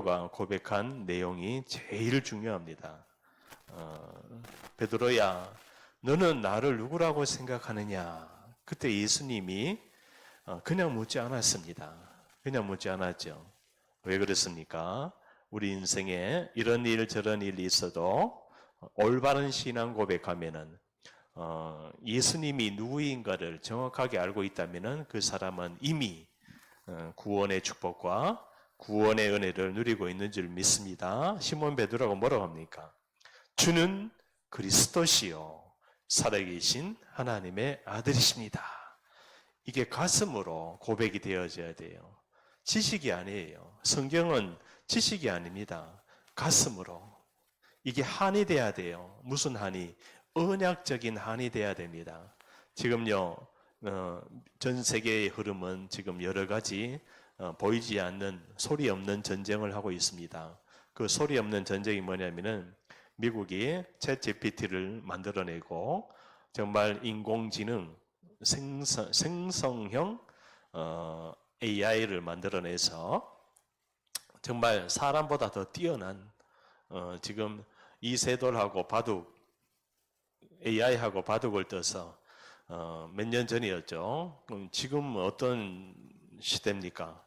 베드로가 고백한 내용이 제일 중요합니다. 베드로야, 너는 나를 누구라고 생각하느냐? 그때 예수님이 그냥 묻지 않았습니다. 그냥 묻지 않았죠. 왜 그렇습니까? 우리 인생에 이런 일 저런 일이 있어도 올바른 신앙 고백하면은 예수님이 누구인가를 정확하게 알고 있다면은 그 사람은 이미 구원의 축복과 구원의 은혜를 누리고 있는 줄 믿습니다. 시몬 베드로가 뭐라고 합니까? 주는 그리스도시요 살아계신 하나님의 아들이십니다. 이게 가슴으로 고백이 되어져야 돼요. 지식이 아니에요. 성경은 지식이 아닙니다. 가슴으로. 이게 한이 돼야 돼요. 무슨 한이? 언약적인 한이 돼야 됩니다. 지금요, 전 세계의 흐름은 지금 여러 가지 보이지 않는 소리 없는 전쟁을 하고 있습니다. 그 소리 없는 전쟁이 뭐냐면은 미국이 챗GPT를 만들어내고 정말 인공지능 생성형 AI를 만들어내서 정말 사람보다 더 뛰어난 지금 이세돌하고 바둑 AI하고 바둑을 떠서 몇 년 전이었죠. 지금 어떤 시대입니까?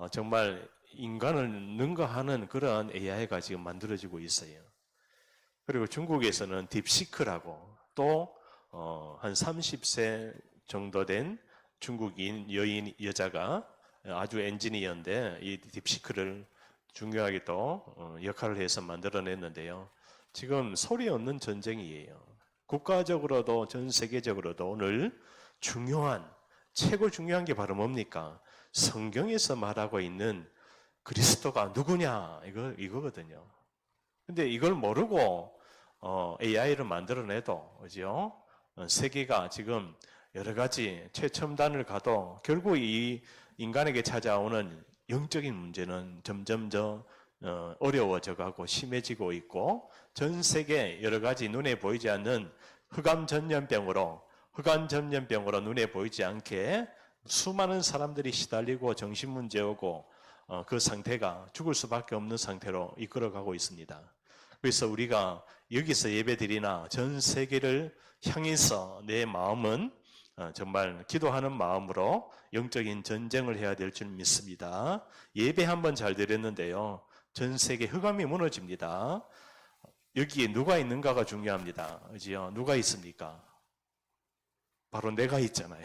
정말 인간을 능가하는 그런 AI가 지금 만들어지고 있어요. 그리고 중국에서는 딥시크라고 또 한 30세 정도 된 중국인 여자가 아주 엔지니어인데 이 딥시크를 중요하게 또 역할을 해서 만들어냈는데요. 지금 소리 없는 전쟁이에요. 국가적으로도 전 세계적으로도 오늘 최고 중요한 게 바로 뭡니까? 성경에서 말하고 있는 그리스도가 누구냐 이거거든요. 근데 이걸 모르고 AI를 만들어내도 그죠? 세계가 지금 여러 가지 최첨단을 가도 결국 이 인간에게 찾아오는 영적인 문제는 점점 더 어려워져 가고 심해지고 있고 전 세계 여러 가지 눈에 보이지 않는 흑암 전염병으로 눈에 보이지 않게 수많은 사람들이 시달리고 정신문제 오고 그 상태가 죽을 수밖에 없는 상태로 이끌어가고 있습니다. 그래서 우리가 여기서 예배드리나 전 세계를 향해서 내 마음은 정말 기도하는 마음으로 영적인 전쟁을 해야 될 줄 믿습니다. 예배 한번 잘 드렸는데요. 전 세계 흑암이 무너집니다. 여기에 누가 있는가가 중요합니다. 그죠? 누가 있습니까? 바로 내가 있잖아요.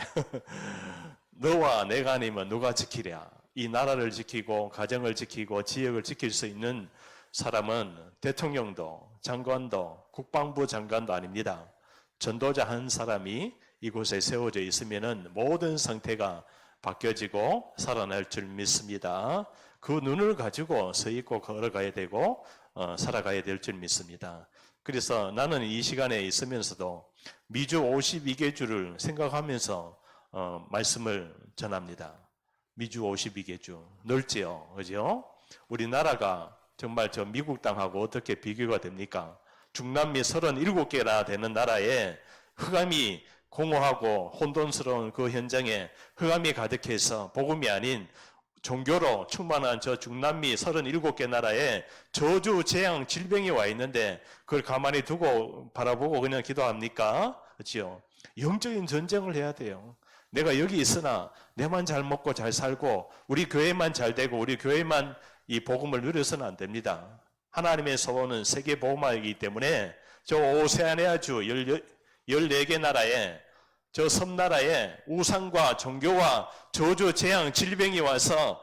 너와 내가 아니면 누가 지키랴? 이 나라를 지키고 가정을 지키고 지역을 지킬 수 있는 사람은 대통령도 장관도 국방부 장관도 아닙니다. 전도자 한 사람이 이곳에 세워져 있으면은 모든 상태가 바뀌어지고 살아날 줄 믿습니다. 그 눈을 가지고 서 있고 걸어가야 되고 살아가야 될 줄 믿습니다. 그래서 나는 이 시간에 있으면서도 미주 52개주를 생각하면서 말씀을 전합니다. 미주 52개주 넓지요, 그죠? 우리나라가 정말 저 미국 땅하고 어떻게 비교가 됩니까? 중남미 37개나 되는 나라에 흑암이 공허하고 혼돈스러운 그 현장에 흑암이 가득해서 복음이 아닌 종교로 충만한 저 중남미 37개 나라에 저주, 재앙, 질병이 와 있는데 그걸 가만히 두고 바라보고 그냥 기도합니까? 그렇죠? 영적인 전쟁을 해야 돼요. 내가 여기 있으나 내만 잘 먹고 잘 살고 우리 교회만 잘 되고 우리 교회만 이 복음을 누려서는 안 됩니다. 하나님의 소원은 세계 복음화이기 때문에 저 오세아니아주 14개 나라에 저 섬나라에 우상과 종교와 저주, 재앙, 질병이 와서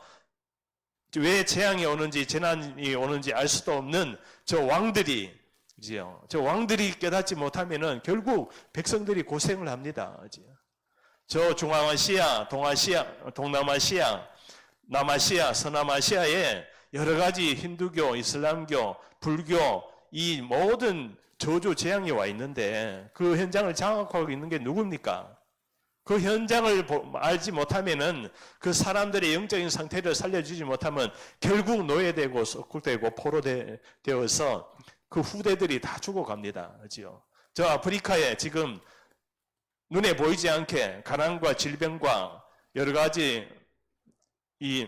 왜 재앙이 오는지 재난이 오는지 알 수도 없는 저 왕들이 깨닫지 못하면은 결국 백성들이 고생을 합니다. 저 중앙아시아, 동아시아, 동남아시아, 남아시아, 서남아시아에 여러 가지 힌두교, 이슬람교, 불교 이 모든 저주 재앙이 와 있는데 그 현장을 장악하고 있는 게 누굽니까? 그 현장을 알지 못하면은 그 사람들의 영적인 상태를 살려주지 못하면 결국 노예되고 석굴되고 포로되어서 그 후대들이 다 죽어갑니다. 그죠? 저 아프리카에 지금 눈에 보이지 않게 가난과 질병과 여러 가지 이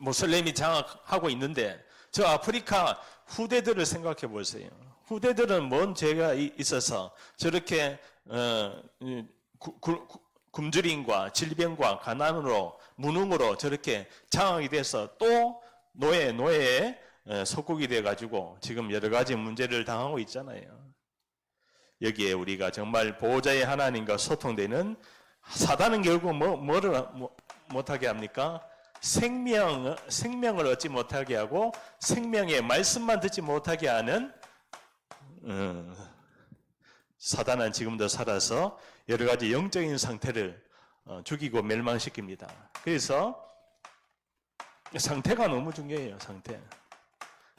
모슬렘이 장악하고 있는데 저 아프리카 후대들을 생각해 보세요. 후대들은 뭔 죄가 있어서 저렇게 굶주림과 질병과 가난으로 무능으로 저렇게 장악이 돼서 또 노예에 속국이 돼가지고 지금 여러 가지 문제를 당하고 있잖아요. 여기에 우리가 정말 보호자의 하나님과 소통되는, 사단은 결국 뭐를 못하게 합니까? 생명을 얻지 못하게 하고 생명의 말씀만 듣지 못하게 하는, 사단은 지금도 살아서 여러 가지 영적인 상태를 죽이고 멸망시킵니다. 그래서 상태가 너무 중요해요. 상태.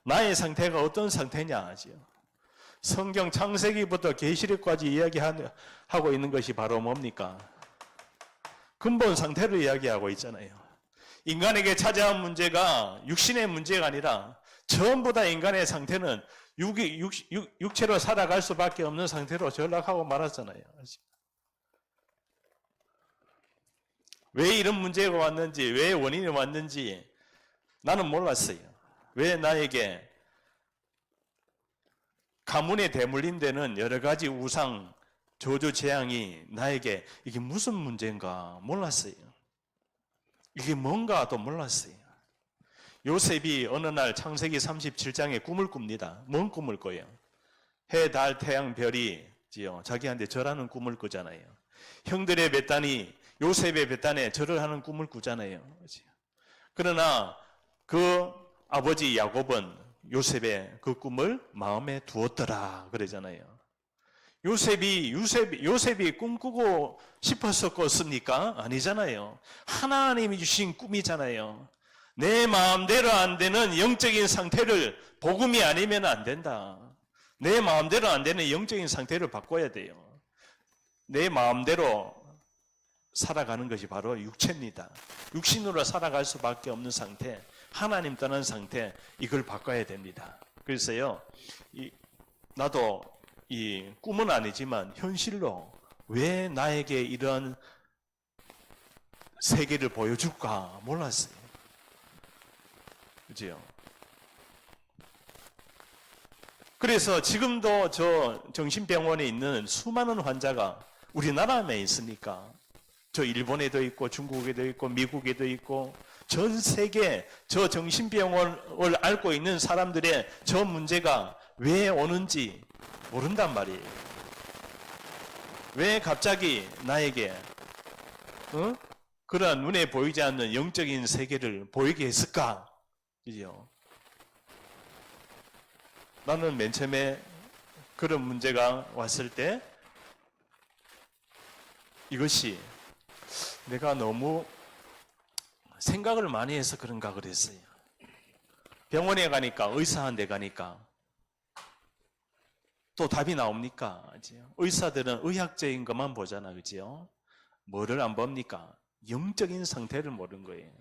나의 상태가 어떤 상태냐 하지요. 성경 창세기부터 계시록까지 이야기하고 있는 것이 바로 뭡니까? 근본 상태를 이야기하고 있잖아요. 인간에게 찾아온 문제가 육신의 문제가 아니라 전부 다 인간의 상태는 육체로 살아갈 수밖에 없는 상태로 전락하고 말았잖아요. 왜 이런 문제가 왔는지, 왜 원인이 왔는지 나는 몰랐어요. 왜 나에게 가문에 대물림 되는 여러 가지 우상, 저주, 재앙이 나에게 이게 무슨 문제인가 몰랐어요. 이게 뭔가도 몰랐어요. 요셉이 어느 날 창세기 37장에 꿈을 꿉니다. 뭔 꿈을 꿔요? 해, 달, 태양, 별이 자기한테 절하는 꿈을 꾸잖아요. 형들의 벳단이 요셉의 벳단에 절을 하는 꿈을 꾸잖아요. 그러나 그 아버지 야곱은 요셉의 그 꿈을 마음에 두었더라 그러잖아요. 요셉이 꿈꾸고 싶어서 꿨습니까? 아니잖아요. 하나님이 주신 꿈이잖아요. 내 마음대로 안 되는 영적인 상태를, 복음이 아니면 안 된다. 내 마음대로 안 되는 영적인 상태를 바꿔야 돼요. 내 마음대로 살아가는 것이 바로 육체입니다. 육신으로 살아갈 수밖에 없는 상태, 하나님 떠난 상태, 이걸 바꿔야 됩니다. 그래서요, 나도 이 꿈은 아니지만 현실로 왜 나에게 이런 세계를 보여줄까 몰랐어요. 그죠? 그래서 지금도 저 정신병원에 있는 수많은 환자가 우리나라에 있으니까, 저 일본에도 있고 중국에도 있고 미국에도 있고 전 세계 저 정신병원을 앓고 있는 사람들의 저 문제가 왜 오는지 모른단 말이에요. 왜 갑자기 나에게 그런 눈에 보이지 않는 영적인 세계를 보이게 했을까? 그죠? 나는 맨 처음에 그런 문제가 왔을 때 이것이 내가 너무 생각을 많이 해서 그런가 그랬어요. 병원에 가니까, 의사한테 가니까 또 답이 나옵니까? 의사들은 의학적인 것만 보잖아, 그죠? 뭐를 안 봅니까? 영적인 상태를 모르는 거예요.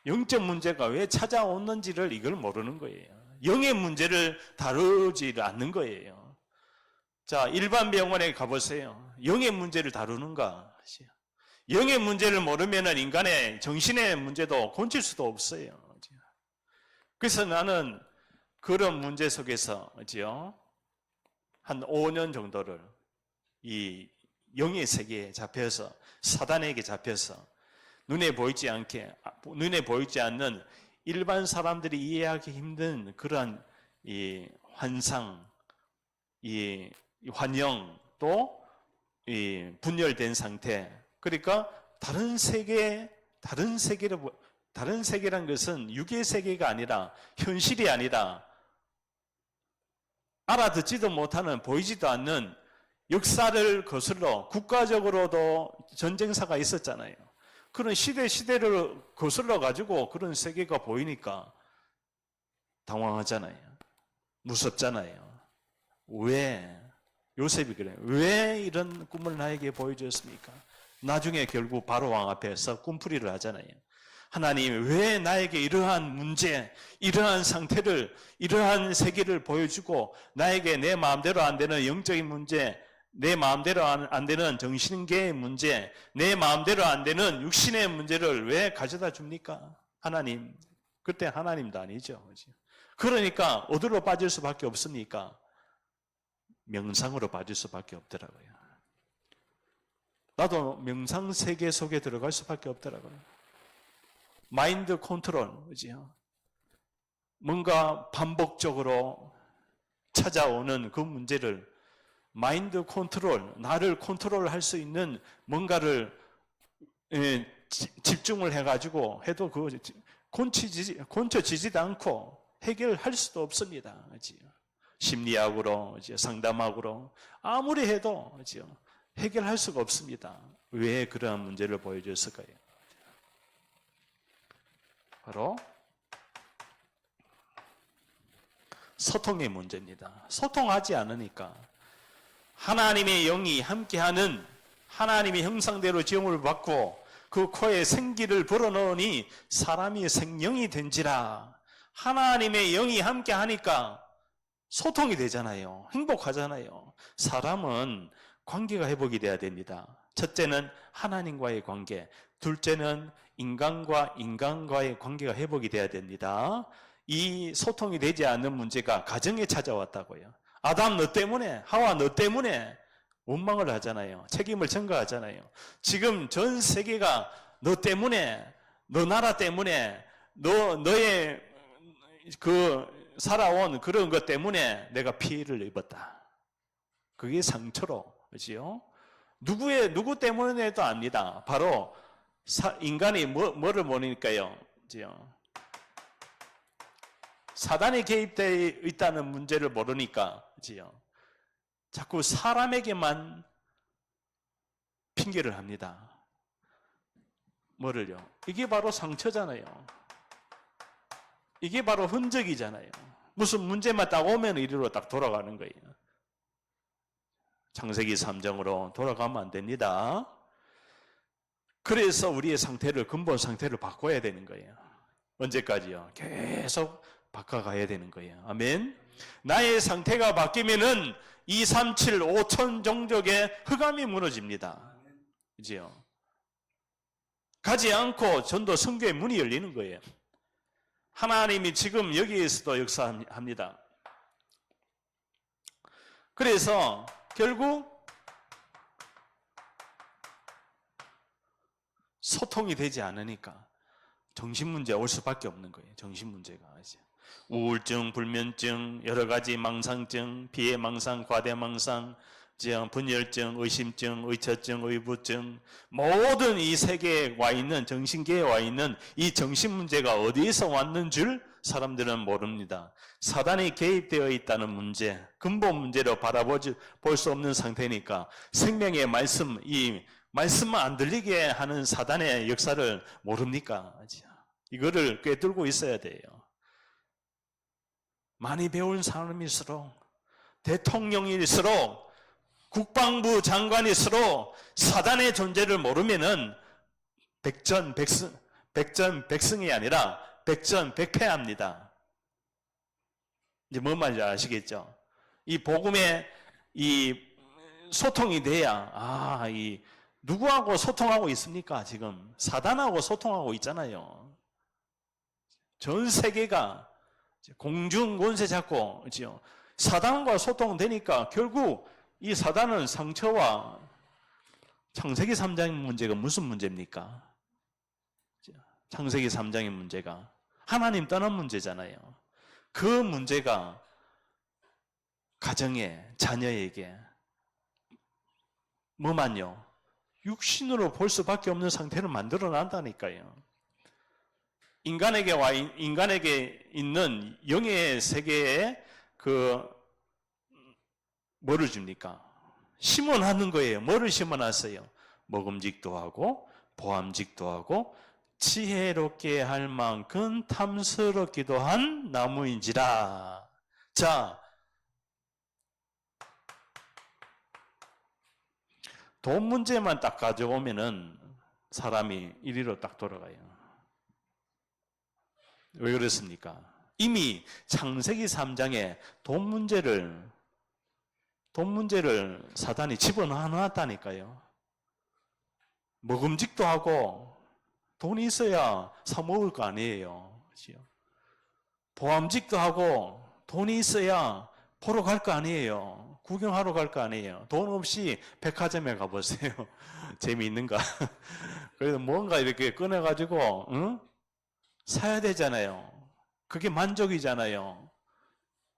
영적 문제가 왜 찾아오는지를 이걸 모르는 거예요. 영의 문제를 다루지 않는 거예요. 자, 일반 병원에 가보세요. 영의 문제를 다루는가? 영의 문제를 모르면 인간의 정신의 문제도 고칠 수도 없어요. 그래서 나는 그런 문제 속에서 한 5년 정도를 이 영의 세계에 잡혀서, 사단에게 잡혀서 눈에 보이지 않는 일반 사람들이 이해하기 힘든 그러한 이 환상, 이 환영, 또 이 분열된 상태. 그러니까 다른 세계란 것은 육의 세계가 아니라, 현실이 아니라, 알아듣지도 못하는, 보이지도 않는 역사를 거슬러, 국가적으로도 전쟁사가 있었잖아요. 그런 시대를 거슬러 가지고 그런 세계가 보이니까 당황하잖아요. 무섭잖아요. 왜? 요셉이 그래요. 왜 이런 꿈을 나에게 보여줬습니까? 나중에 결국 바로왕 앞에서 꿈풀이를 하잖아요. 하나님, 왜 나에게 이러한 문제, 이러한 상태를, 이러한 세계를 보여주고 나에게 내 마음대로 안 되는 영적인 문제, 내 마음대로 안 되는 정신계의 문제, 내 마음대로 안 되는 육신의 문제를 왜 가져다 줍니까? 하나님. 그때 하나님도 아니죠. 그러니까 어디로 빠질 수밖에 없습니까? 명상으로 빠질 수밖에 없더라고요. 나도 명상 세계 속에 들어갈 수밖에 없더라고요. 마인드 컨트롤, 그죠? 뭔가 반복적으로 찾아오는 그 문제를 마인드 컨트롤, 나를 컨트롤할 수 있는 뭔가를 집중을 해가지고 해도 그 곤쳐지지도 않고 해결할 수도 없습니다. 그죠? 심리학으로, 상담학으로 아무리 해도 그죠? 해결할 수가 없습니다. 왜 그러한 문제를 보여줬을까요? 바로 소통의 문제입니다. 소통하지 않으니까 하나님의 영이 함께하는 하나님의 형상대로 지음을 받고 그 코에 생기를 불어넣으니 사람이 생명이 된지라. 하나님의 영이 함께하니까 소통이 되잖아요. 행복하잖아요. 사람은 관계가 회복이 돼야 됩니다. 첫째는 하나님과의 관계, 둘째는 인간과 인간과의 관계가 회복이 돼야 됩니다. 이 소통이 되지 않는 문제가 가정에 찾아왔다고요. 아담 너 때문에, 하와 너 때문에 원망을 하잖아요. 책임을 전가하잖아요. 지금 전 세계가 너 때문에, 너 나라 때문에, 너의 그 살아온 그런 것 때문에 내가 피해를 입었다. 그게 상처로, 그렇지요? 누구 때문에도 압니다. 바로 인간이 뭐를 모르니까요. 그렇지요? 사단이 개입되어 있다는 문제를 모르니까, 그렇지요? 자꾸 사람에게만 핑계를 합니다. 뭐를요? 이게 바로 상처잖아요. 이게 바로 흔적이잖아요. 무슨 문제만 딱 오면 이리로 딱 돌아가는 거예요. 창세기 3장으로 돌아가면 안 됩니다. 그래서 우리의 상태를, 근본 상태를 바꿔야 되는 거예요. 언제까지요? 계속 바꿔가야 되는 거예요. 아멘. 나의 상태가 바뀌면은 2, 3, 7, 5천 종족의 흑암이 무너집니다. 그지요? 가지 않고 전도 선교의 문이 열리는 거예요. 하나님이 지금 여기에서도 역사합니다. 그래서 결국 소통이 되지 않으니까 정신문제가 올 수밖에 없는 거예요. 정신문제가. 우울증, 불면증, 여러 가지 망상증, 비해망상, 과대망상, 분열증, 의심증, 의처증, 의부증, 모든 이 세계에 와 있는, 정신계에 와 있는 이 정신문제가 어디에서 왔는 줄 사람들은 모릅니다. 사단이 개입되어 있다는 문제, 근본 문제로 볼 수 없는 상태니까 생명의 말씀, 이 말씀만 안 들리게 하는 사단의 역사를 모릅니까? 이거를 꿰뚫고 있어야 돼요. 많이 배운 사람일수록, 대통령일수록, 국방부 장관일수록 사단의 존재를 모르면은 백전백승이 아니라 백전백패합니다. 이제 뭔 말인지 아시겠죠? 이 복음의 이 소통이 돼야, 누구하고 소통하고 있습니까? 지금 사단하고 소통하고 있잖아요. 전 세계가 공중 권세 잡고, 그렇죠? 사단과 소통되니까 결국 이 사단은 상처와 창세기 3장의 문제가 무슨 문제입니까? 창세기 3장의 문제가 하나님 떠난 문제잖아요. 그 문제가 가정에, 자녀에게 뭐만요? 육신으로 볼 수밖에 없는 상태를 만들어 놨다니까요. 인간에게 있는 영의 세계에 뭐를 줍니까? 심어놨는 거예요. 뭐를 심어놨어요? 먹음직도 하고, 보암직도 하고, 지혜롭게 할 만큼 탐스럽기도 한 나무인지라. 자, 돈 문제만 딱 가져오면은 사람이 이리로 딱 돌아가요. 왜 그렇습니까? 이미 창세기 3장에 돈 문제를 돈 문제를 사단이 집어넣어놨다니까요. 먹음직도 하고 돈이 있어야 사 먹을 거 아니에요. 그렇죠? 보암직도 하고 돈이 있어야 보러 갈 거 아니에요. 구경하러 갈 거 아니에요. 돈 없이 백화점에 가보세요. 재미있는가? 그래서 뭔가 이렇게 꺼내가지고 사야 되잖아요. 그게 만족이잖아요.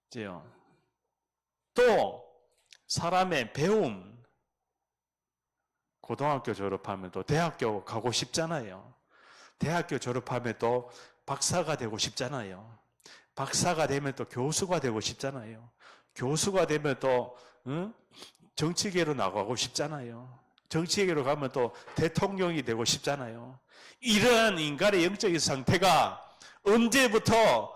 그죠? 또 사람의 배움, 고등학교 졸업하면 또 대학교 가고 싶잖아요. 대학교 졸업하면 또 박사가 되고 싶잖아요. 박사가 되면 또 교수가 되고 싶잖아요. 교수가 되면 또 정치계로 나가고 싶잖아요. 정치계로 가면 또 대통령이 되고 싶잖아요. 이러한 인간의 영적인 상태가 언제부터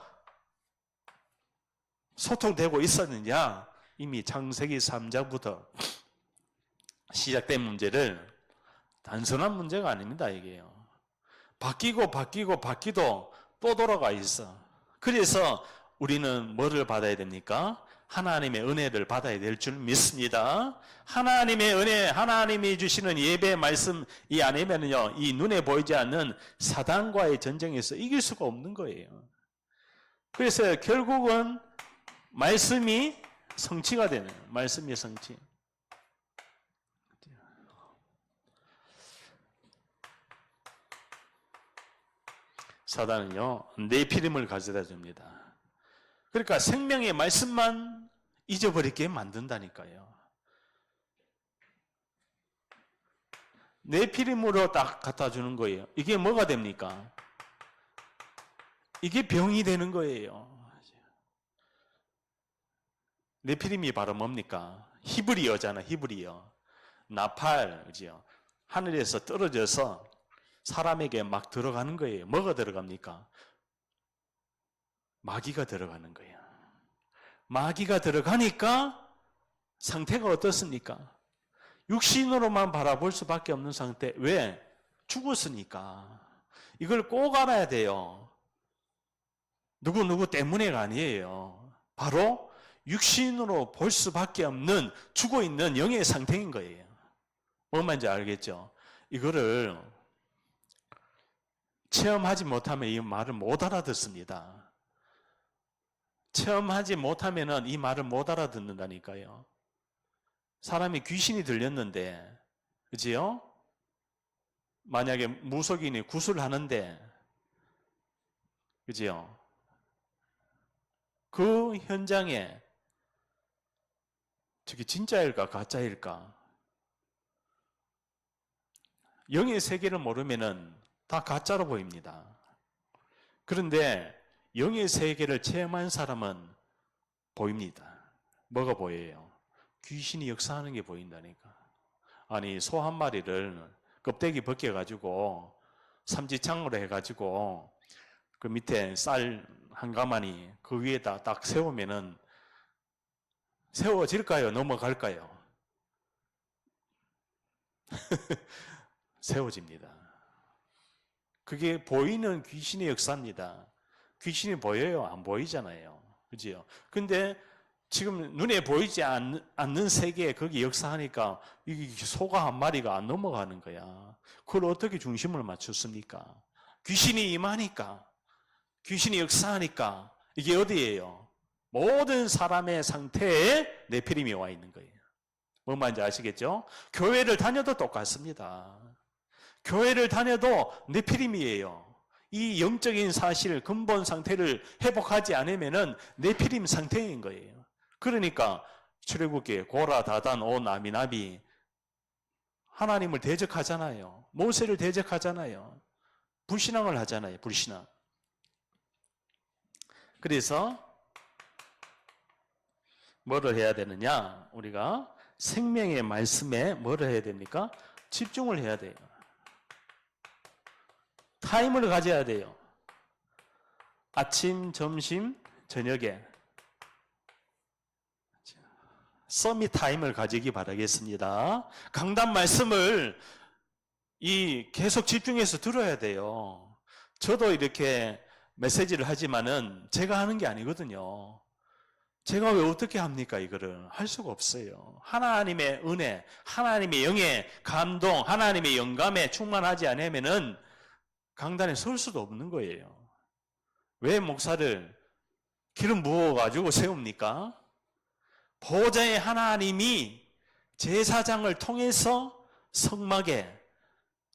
소통되고 있었느냐? 이미 창세기 3장부터 시작된 문제를 단순한 문제가 아닙니다. 이게요. 바뀌도 또 돌아가 있어. 그래서 우리는 뭐를 받아야 됩니까? 하나님의 은혜를 받아야 될 줄 믿습니다. 하나님의 은혜, 하나님이 주시는 예배 말씀 이 안에면요, 이 눈에 보이지 않는 사단과의 전쟁에서 이길 수가 없는 거예요. 그래서 결국은 말씀이 성취가 되는, 말씀이 성취. 사단은요, 네피림을 가져다 줍니다. 그러니까 생명의 말씀만 잊어버리게 만든다니까요. 네피림으로 딱 갖다 주는 거예요. 이게 뭐가 됩니까? 이게 병이 되는 거예요. 네피림이 바로 뭡니까? 히브리어잖아, 히브리어. 나팔, 그죠? 하늘에서 떨어져서 사람에게 막 들어가는 거예요. 뭐가 들어갑니까? 마귀가 들어가는 거예요. 마귀가 들어가니까 상태가 어떻습니까? 육신으로만 바라볼 수밖에 없는 상태. 왜? 죽었으니까. 이걸 꼭 알아야 돼요. 누구 때문에가 아니에요. 바로 육신으로 볼 수밖에 없는 죽어있는 영의 상태인 거예요. 뭔 말인지 알겠죠? 이거를 체험하지 못하면 이 말을 못 알아듣습니다. 체험하지 못하면 이 말을 못 알아듣는다니까요. 사람이 귀신이 들렸는데, 그지요? 만약에 무속인이 구슬하는데, 그지요? 그 현장에 저게 진짜일까 가짜일까? 영의 세계를 모르면은 다 가짜로 보입니다. 그런데 영의 세계를 체험한 사람은 보입니다. 뭐가 보여요? 귀신이 역사하는 게 보인다니까. 아니, 소 한 마리를 껍데기 벗겨가지고 삼지창으로 해가지고 그 밑에 쌀 한 가마니 그 위에다 딱 세우면은 세워질까요? 넘어갈까요? 세워집니다. 그게 보이는 귀신의 역사입니다. 귀신이 보여요? 안 보이잖아요. 그죠? 근데 지금 눈에 보이지 않는 세계에 거기 역사하니까 이 소가 한 마리가 안 넘어가는 거야. 그걸 어떻게 중심을 맞췄습니까? 귀신이 임하니까, 귀신이 역사하니까 이게 어디예요? 모든 사람의 상태에 네피림이 와 있는 거예요. 뭔 말인지 아시겠죠? 교회를 다녀도 똑같습니다. 교회를 다녀도 네피림이에요. 이 영적인 사실, 근본 상태를 회복하지 않으면은 네피림 상태인 거예요. 그러니까 출애굽기에 고라, 다단, 온, 아미나비 하나님을 대적하잖아요. 모세를 대적하잖아요. 불신앙을 하잖아요. 불신앙. 그래서 뭐를 해야 되느냐? 우리가 생명의 말씀에 뭐를 해야 됩니까? 집중을 해야 돼요. 타임을 가져야 돼요. 아침, 점심, 저녁에 서밋 타임을 가지기 바라겠습니다. 강단 말씀을 계속 집중해서 들어야 돼요. 저도 이렇게 메시지를 하지만은 제가 하는 게 아니거든요. 제가 왜 어떻게 합니까? 이거를 할 수가 없어요. 하나님의 은혜, 하나님의 영의 감동, 하나님의 영감에 충만하지 않으면은 강단에 설 수도 없는 거예요. 왜 목사를 기름 부어가지고 세웁니까? 보좌의 하나님이 제사장을 통해서 성막에,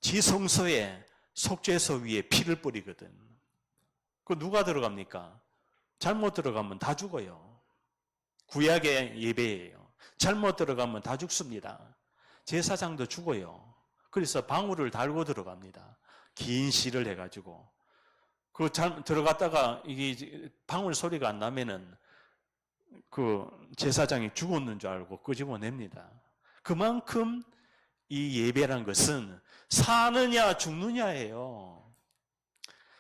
지성소에, 속죄소 위에 피를 뿌리거든. 그 누가 들어갑니까? 잘못 들어가면 다 죽어요. 구약의 예배예요. 잘못 들어가면 다 죽습니다. 제사장도 죽어요. 그래서 방울을 달고 들어갑니다. 긴 실을 해가지고. 그 들어갔다가 이게 방울 소리가 안 나면은 그 제사장이 죽었는 줄 알고 끄집어냅니다. 그만큼 이 예배란 것은 사느냐 죽느냐예요.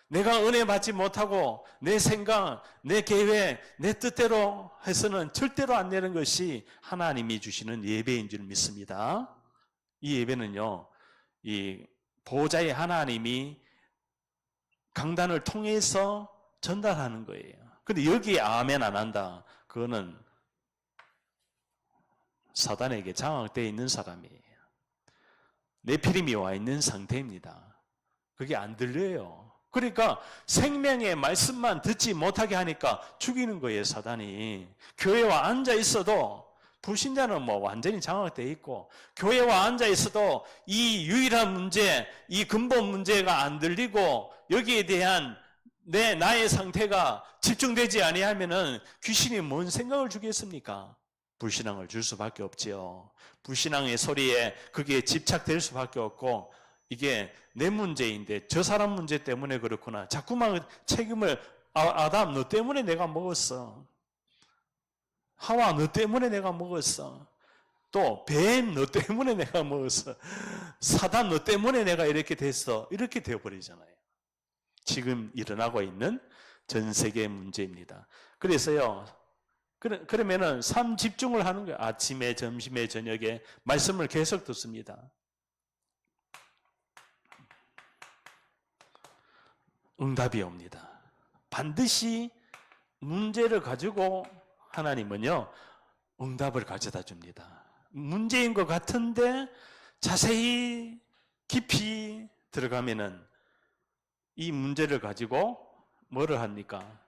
내가 은혜 받지 못하고 내 생각, 내 계획, 내 뜻대로 해서는 절대로 안 되는 것이 하나님이 주시는 예배인 줄 믿습니다. 이 예배는요, 이 보좌의 하나님이 강단을 통해서 전달하는 거예요. 근데 여기에 아멘 안 한다. 그거는 사단에게 장악되어 있는 사람이에요. 네피림이 와 있는 상태입니다. 그게 안 들려요. 그러니까 생명의 말씀만 듣지 못하게 하니까 죽이는 거예요, 사단이. 교회와 앉아 있어도 불신자는 뭐 완전히 장악되어 있고, 교회와 앉아 있어도 이 유일한 문제, 이 근본 문제가 안 들리고 여기에 대한 나의 상태가 집중되지 아니하면은 귀신이 뭔 생각을 주겠습니까? 불신앙을 줄 수밖에 없지요. 불신앙의 소리에 그게 집착될 수밖에 없고, 이게 내 문제인데 저 사람 문제 때문에 그렇구나. 자꾸만 책임을, 아담 너 때문에 내가 먹었어. 하와 너 때문에 내가 먹었어. 또 뱀 너 때문에 내가 먹었어. 사단 너 때문에 내가 이렇게 됐어. 이렇게 되어버리잖아요. 지금 일어나고 있는 전 세계의 문제입니다. 그래서요, 그러면은 삶 집중을 하는 거예요. 아침에, 점심에, 저녁에 말씀을 계속 듣습니다. 응답이 옵니다. 반드시 문제를 가지고 하나님은요, 응답을 가져다 줍니다. 문제인 것 같은데 자세히 깊이 들어가면은 이 문제를 가지고 뭐를 합니까?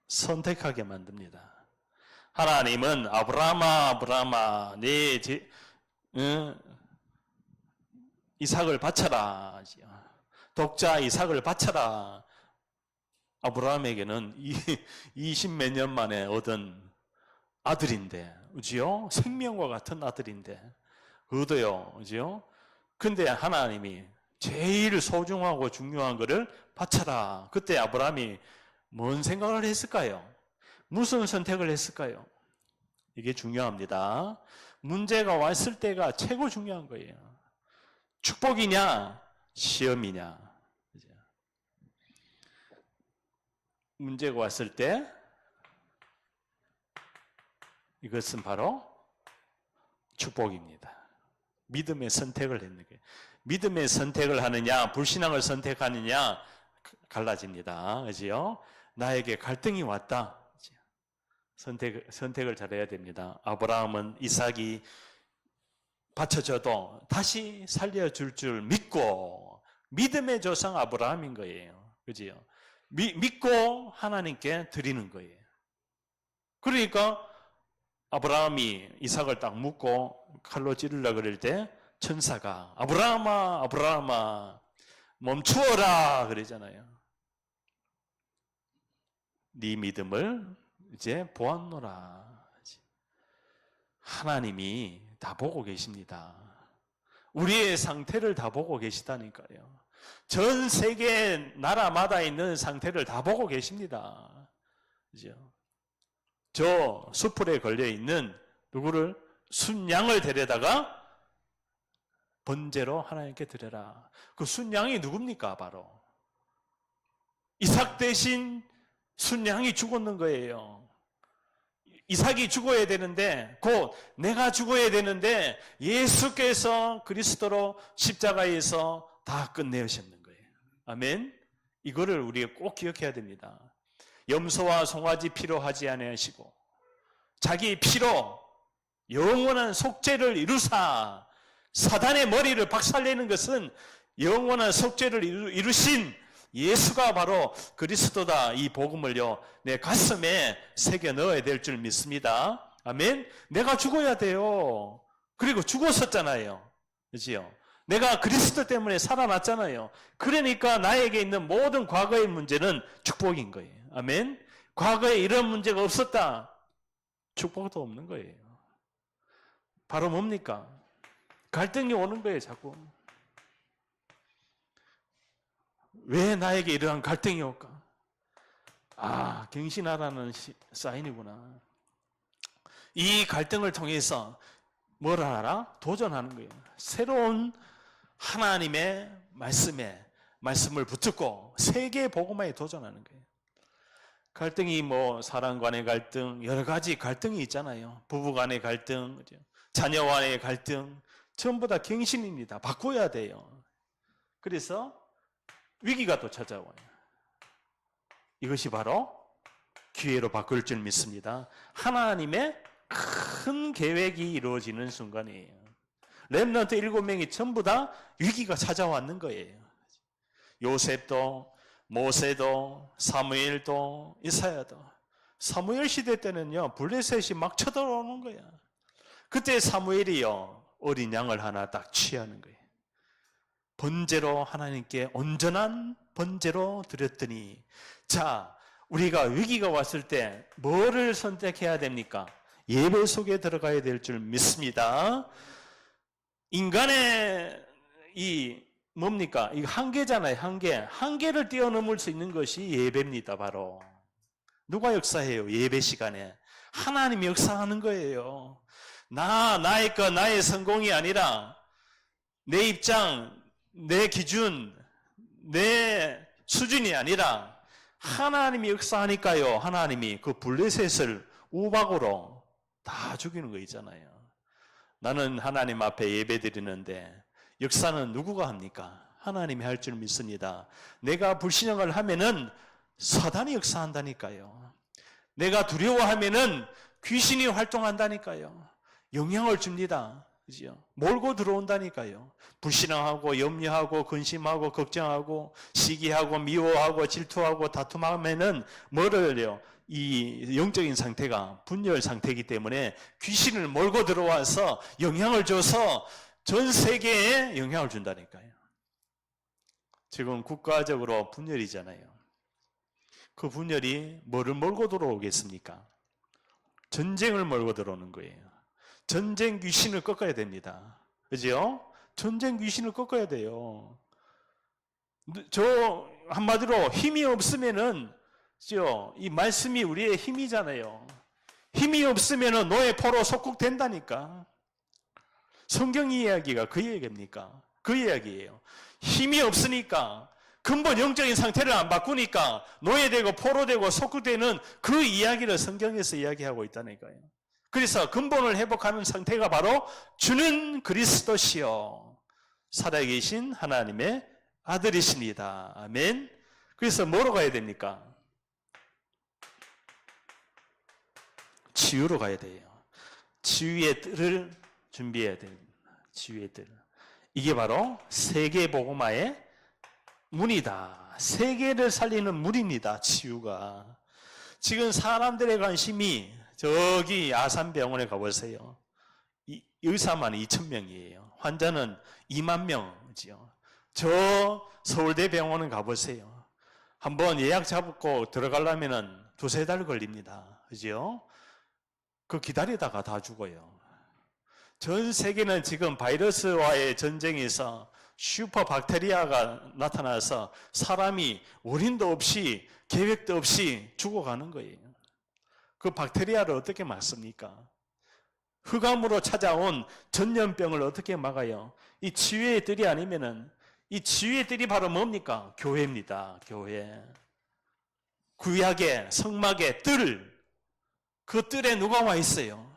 선택하게 만듭니다. 하나님은 아브라함아, 이삭을 바쳐라. 독자 이삭을 바쳐라. 아브라함에게는 20몇 년 만에 얻은 아들인데, 그지요? 생명과 같은 아들인데, 그도요, 그지요? 근데 하나님이 제일 소중하고 중요한 것을 바쳐라. 그때 아브라함이 뭔 생각을 했을까요? 무슨 선택을 했을까요? 이게 중요합니다. 문제가 왔을 때가 최고 중요한 거예요. 축복이냐, 시험이냐. 문제가 왔을 때 이것은 바로 축복입니다. 믿음의 선택을 했는 거예요. 믿음의 선택을 하느냐, 불신앙을 선택하느냐 갈라집니다. 그지요? 나에게 갈등이 왔다. 선택을 잘해야 됩니다. 아브라함은 이삭이 바쳐져도 다시 살려줄 줄 믿고, 믿음의 조상 아브라함인 거예요. 그지요? 믿고 하나님께 드리는 거예요. 그러니까 아브라함이 이삭을 딱 묶고 칼로 찌르려고 그럴 때 천사가 아브라함아 멈추어라 그러잖아요. 네 믿음을 이제 보았노라. 하나님이 다 보고 계십니다. 우리의 상태를 다 보고 계시다니까요. 전 세계 나라마다 있는 상태를 다 보고 계십니다. 그죠? 저 숯불에 걸려 있는 누구를, 순양을 데려다가 번제로 하나님께 드려라. 그 순양이 누굽니까? 바로 이삭 대신 순양이 죽었는 거예요. 이삭이 죽어야 되는데, 곧 내가 죽어야 되는데 예수께서 그리스도로 십자가에서 다 끝내셨는 거예요. 아멘. 이거를 우리가 꼭 기억해야 됩니다. 염소와 송아지 피로 하지 아니하시고 자기 피로 영원한 속죄를 이루사 사단의 머리를 박살내는 것은 영원한 속죄를 이루신 예수가 바로 그리스도다. 이 복음을요 내 가슴에 새겨 넣어야 될 줄 믿습니다. 아멘. 내가 죽어야 돼요. 그리고 죽었었잖아요. 그렇지요? 내가 그리스도 때문에 살아났잖아요. 그러니까 나에게 있는 모든 과거의 문제는 축복인 거예요. 아멘. 과거에 이런 문제가 없었다. 축복도 없는 거예요. 바로 뭡니까? 갈등이 오는 거예요, 자꾸. 왜 나에게 이러한 갈등이 올까? 아, 갱신하라는 사인이구나. 이 갈등을 통해서 뭘 하라? 도전하는 거예요. 새로운 하나님의 말씀을 붙잡고 세계 복음화에 도전하는 거예요. 갈등이 사람 간의 갈등, 여러 가지 갈등이 있잖아요. 부부 간의 갈등, 자녀 간의 갈등, 전부 다 갱신입니다. 바꿔야 돼요. 그래서 위기가 또 찾아와요. 이것이 바로 기회로 바꿀 줄 믿습니다. 하나님의 큰 계획이 이루어지는 순간이에요. 렘넌트 7명이 전부 다 위기가 찾아왔는 거예요. 요셉도, 모세도, 사무엘도, 이사야도. 사무엘 시대 때는요, 블레셋이 막 쳐들어오는 거야. 그때 사무엘이요, 어린 양을 하나 딱 취하는 거예요. 번제로 하나님께 온전한 번제로 드렸더니, 자, 우리가 위기가 왔을 때 뭐를 선택해야 됩니까? 예배 속에 들어가야 될 줄 믿습니다. 인간의 뭡니까? 이 한계잖아요, 한계. 한계를 뛰어넘을 수 있는 것이 예배입니다, 바로. 누가 역사해요? 예배 시간에. 하나님이 역사하는 거예요. 나의 것, 나의 성공이 아니라 내 입장, 내 기준, 내 수준이 아니라 하나님이 역사하니까요. 하나님이 그 블레셋을 우박으로 다 죽이는 거 있잖아요. 나는 하나님 앞에 예배 드리는데 역사는 누구가 합니까? 하나님이 할 줄 믿습니다. 내가 불신앙을 하면은 사단이 역사한다니까요. 내가 두려워하면은 귀신이 활동한다니까요. 영향을 줍니다. 그죠? 몰고 들어온다니까요. 불신앙하고 염려하고 근심하고 걱정하고 시기하고 미워하고 질투하고 다툼하면은 뭐를요? 이 영적인 상태가 분열 상태이기 때문에 귀신을 몰고 들어와서 영향을 줘서 전 세계에 영향을 준다니까요. 지금 국가적으로 분열이잖아요. 그 분열이 뭐를 몰고 들어오겠습니까? 전쟁을 몰고 들어오는 거예요. 전쟁 귀신을 꺾어야 됩니다. 그죠? 전쟁 귀신을 꺾어야 돼요. 저 한마디로 힘이 없으면은 이 말씀이 우리의 힘이잖아요. 힘이 없으면은 노예 포로 속국된다니까. 성경 이야기가 그 얘기입니까? 그 이야기예요. 힘이 없으니까 근본 영적인 상태를 안 바꾸니까 노예되고 포로되고 속국되는 그 이야기를 성경에서 이야기하고 있다니까요. 그래서 근본을 회복하는 상태가 바로 주는 그리스도시요 살아계신 하나님의 아들이십니다. 아멘. 그래서 뭐로 가야 됩니까? 치유로 가야 돼요. 치유의 뜰을 준비해야 돼요. 치유의 뜰. 이게 바로 세계 복음화의 문이다. 세계를 살리는 문입니다. 치유가. 지금 사람들의 관심이 저기 아산병원에 가보세요. 의사만 2,000명이에요. 환자는 2만 명이죠. 저 서울대 병원은 가보세요. 한번 예약 잡고 들어가려면 2-3달 걸립니다. 그죠? 그 기다리다가 다 죽어요. 전 세계는 지금 바이러스와의 전쟁에서 슈퍼박테리아가 나타나서 사람이 원인도 없이 계획도 없이 죽어가는 거예요. 그 박테리아를 어떻게 막습니까? 흑암으로 찾아온 전염병을 어떻게 막아요? 이 치유의 뜰이 아니면은 이 치유의 뜰이 바로 뭡니까? 교회입니다. 교회. 구약의 성막의 뜰. 그 뜰에 누가 와 있어요?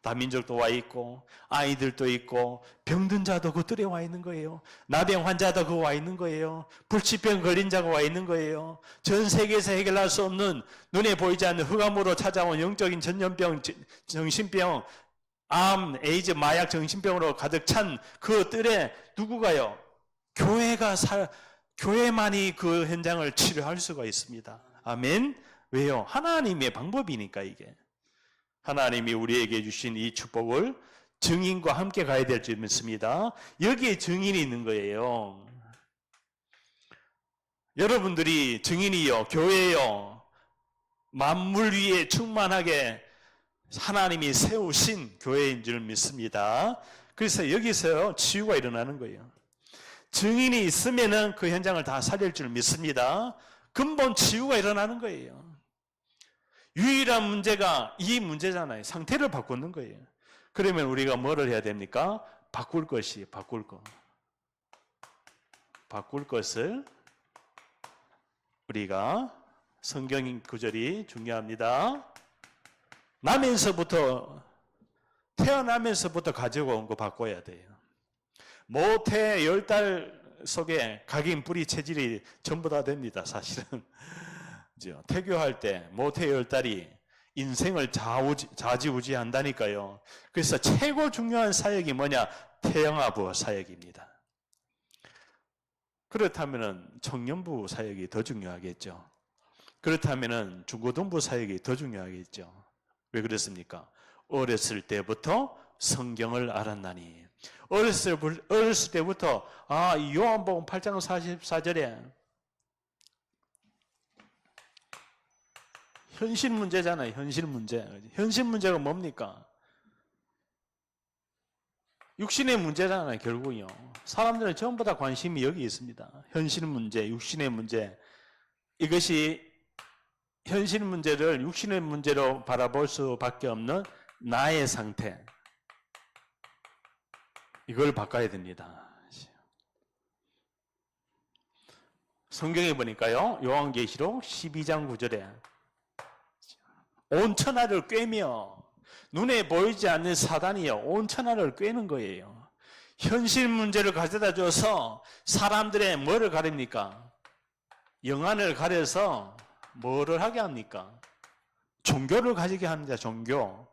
다민족도 와 있고 아이들도 있고 병든 자도 그 뜰에 와 있는 거예요. 나병 환자도 그 와 있는 거예요. 불치병 걸린 자가 와 있는 거예요. 전 세계에서 해결할 수 없는 눈에 보이지 않는 흑암으로 찾아온 영적인 전염병, 정신병, 암, 에이즈, 마약, 정신병으로 가득 찬 그 뜰에 누구가요? 교회만이 그 현장을 치료할 수가 있습니다. 아멘. 왜요? 하나님의 방법이니까 이게. 하나님이 우리에게 주신 이 축복을 증인과 함께 가야 될 줄 믿습니다. 여기에 증인이 있는 거예요. 여러분들이 증인이요, 교회요, 만물 위에 충만하게 하나님이 세우신 교회인 줄 믿습니다. 그래서 여기서 치유가 일어나는 거예요. 증인이 있으면은 그 현장을 다 살릴 줄 믿습니다. 근본 치유가 일어나는 거예요. 유일한 문제가 이 문제잖아요. 상태를 바꾸는 거예요. 그러면 우리가 뭐를 해야 됩니까? 바꿀 것을 우리가 성경 구절이 중요합니다. 태어나면서부터 가지고 온 거 바꿔야 돼요. 모태 10달 속에 각인 뿌리 체질이 전부 다 됩니다. 사실은 태교할 때 모태 10달이 인생을 좌지우지한다니까요. 그래서 최고 중요한 사역이 뭐냐? 태영아부 사역입니다. 그렇다면 청년부 사역이 더 중요하겠죠. 그렇다면 중고등부 사역이 더 중요하겠죠. 왜 그렇습니까? 어렸을 때부터 성경을 알았나니. 어렸을 때부터 요한복음 8장 44절에 현실 문제잖아요. 현실 문제. 현실 문제가 뭡니까? 육신의 문제잖아요. 결국은요. 사람들은 전부 다 관심이 여기 있습니다. 현실 문제, 육신의 문제. 이것이 현실 문제를 육신의 문제로 바라볼 수밖에 없는 나의 상태. 이걸 바꿔야 됩니다. 성경에 보니까요. 요한계시록 12장 9절에 온 천하를 꿰며 눈에 보이지 않는 사단이요 온 천하를 꿰는 거예요. 현실 문제를 가져다 줘서 사람들의 뭐를 가립니까? 영안을 가려서 뭐를 하게 합니까? 종교를 가지게 합니다. 종교.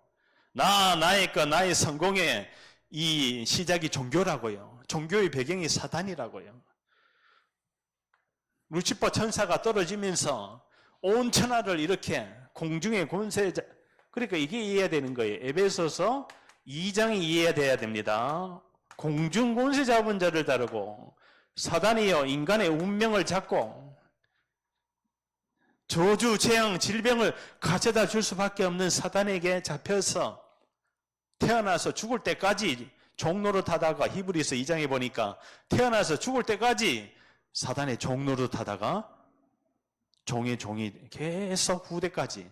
나의 성공의 이 시작이 종교라고요. 종교의 배경이 사단이라고요. 루시퍼 천사가 떨어지면서 온 천하를 이렇게 공중의 권세자, 그러니까 이게 이해해야 되는 거예요. 에베소서 2장이 이해돼야 됩니다. 공중 권세 잡은 자를 다루고 사단이요 인간의 운명을 잡고 저주, 재앙, 질병을 가져다 줄 수밖에 없는 사단에게 잡혀서 태어나서 죽을 때까지 종노릇 하다가 히브리서 2장에 보니까 태어나서 죽을 때까지 사단의 종노릇 하다가 종이 계속 후대까지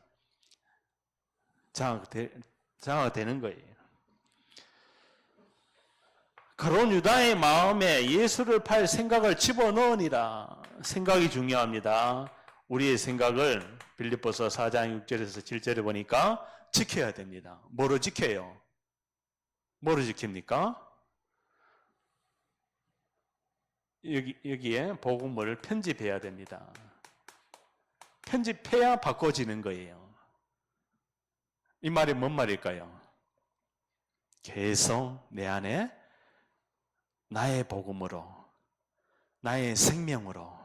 장악되는 거예요. 가룟 유다의 마음에 예수를 팔 생각을 집어넣으니라. 생각이 중요합니다. 우리의 생각을 빌립보서 4장 6절에서 7절에 보니까 지켜야 됩니다. 뭐로 지켜요? 뭐로 지킵니까? 여기에 복음을 편집해야 됩니다. 편집해야 바꿔지는 거예요. 이 말이 뭔 말일까요? 계속 내 안에 나의 복음으로, 나의 생명으로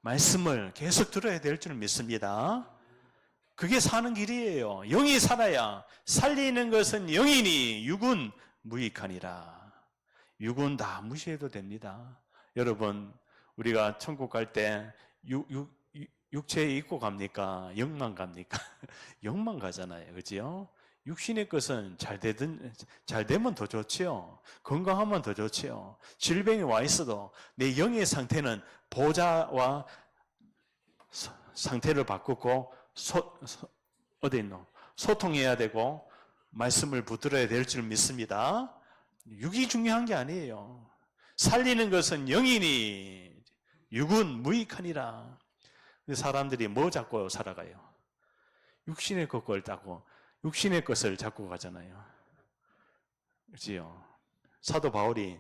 말씀을 계속 들어야 될 줄 믿습니다. 그게 사는 길이에요. 영이 살아야 살리는 것은 영이니 육은 무익하니라. 육은 다 무시해도 됩니다. 여러분, 우리가 천국 갈 때 육체에 입고 갑니까? 영만 갑니까? 영만 가잖아요. 그죠? 육신의 것은 잘 되면 더 좋지요. 건강하면 더 좋지요. 질병이 와 있어도 내 영의 상태는 보좌와 상태를 바꾸고 어디 있노? 소통해야 되고 말씀을 붙들어야 될 줄 믿습니다. 육이 중요한 게 아니에요. 살리는 것은 영이니 육은 무익하니라. 사람들이 뭐 잡고 살아가요? 육신의 것을 잡고 가잖아요. 그지요? 사도 바울이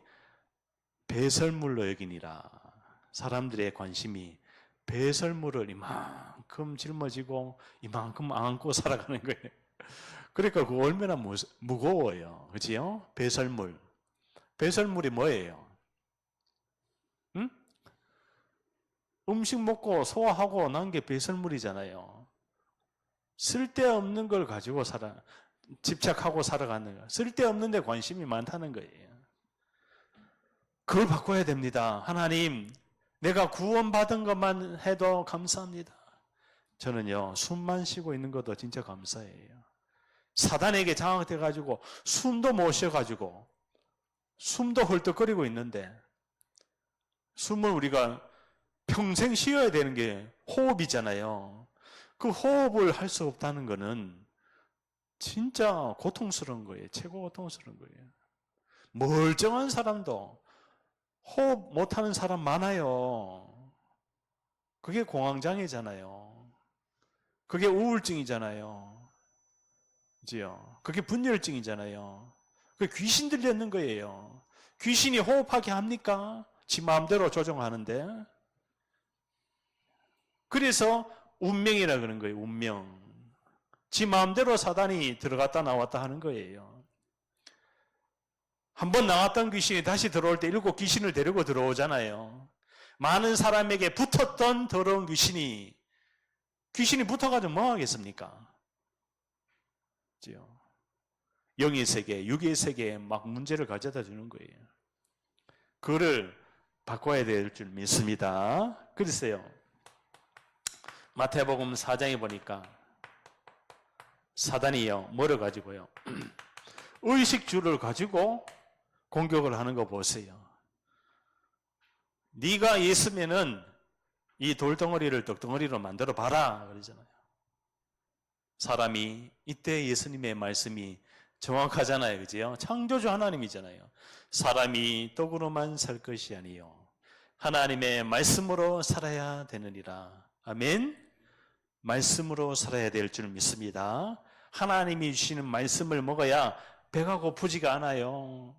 배설물로 여기니라. 사람들의 관심이 배설물을 이만큼 짊어지고 이만큼 안고 살아가는 거예요. 그러니까 그거 얼마나 무거워요. 그지요? 배설물. 배설물이 뭐예요? 응? 음식 먹고 소화하고 난 게 배설물이잖아요. 쓸데없는 걸 가지고 집착하고 살아가는 거. 쓸데없는 데 관심이 많다는 거예요. 그걸 바꿔야 됩니다. 하나님, 내가 구원받은 것만 해도 감사합니다. 저는요, 숨만 쉬고 있는 것도 진짜 감사해요. 사단에게 장악돼가지고 숨도 못 쉬어가지고 숨도 헐떡거리고 있는데 숨을 우리가 평생 쉬어야 되는 게 호흡이잖아요. 그 호흡을 할 수 없다는 거는 진짜 고통스러운 거예요. 최고 고통스러운 거예요. 멀쩡한 사람도 호흡 못하는 사람 많아요. 그게 공황장애잖아요. 그게 우울증이잖아요. 그지요? 그게 분열증이잖아요. 그게 귀신 들렸는 거예요. 귀신이 호흡하게 합니까? 지 마음대로 조종하는데. 그래서 운명이라 그런 거예요. 운명. 지 마음대로 사단이 들어갔다 나왔다 하는 거예요. 한번 나왔던 귀신이 다시 들어올 때 7 귀신을 데리고 들어오잖아요. 많은 사람에게 붙었던 더러운 귀신이 붙어가지고 뭐 하겠습니까? 영의 세계, 육의 세계에 막 문제를 가져다 주는 거예요. 그거를 바꿔야 될 줄 믿습니다. 그랬어요. 마태복음 4장에 보니까 사단이요, 뭐를 가지고요? 의식주를 가지고 공격을 하는 거 보세요. 네가 예수면은 이 돌덩어리를 떡덩어리로 만들어 봐라 그러잖아요. 사람이 이때 예수님의 말씀이 정확하잖아요. 그죠? 창조주 하나님이잖아요. 사람이 떡으로만 살 것이 아니요 하나님의 말씀으로 살아야 되느니라. 아멘. 말씀으로 살아야 될 줄 믿습니다. 하나님이 주시는 말씀을 먹어야 배가 고프지가 않아요.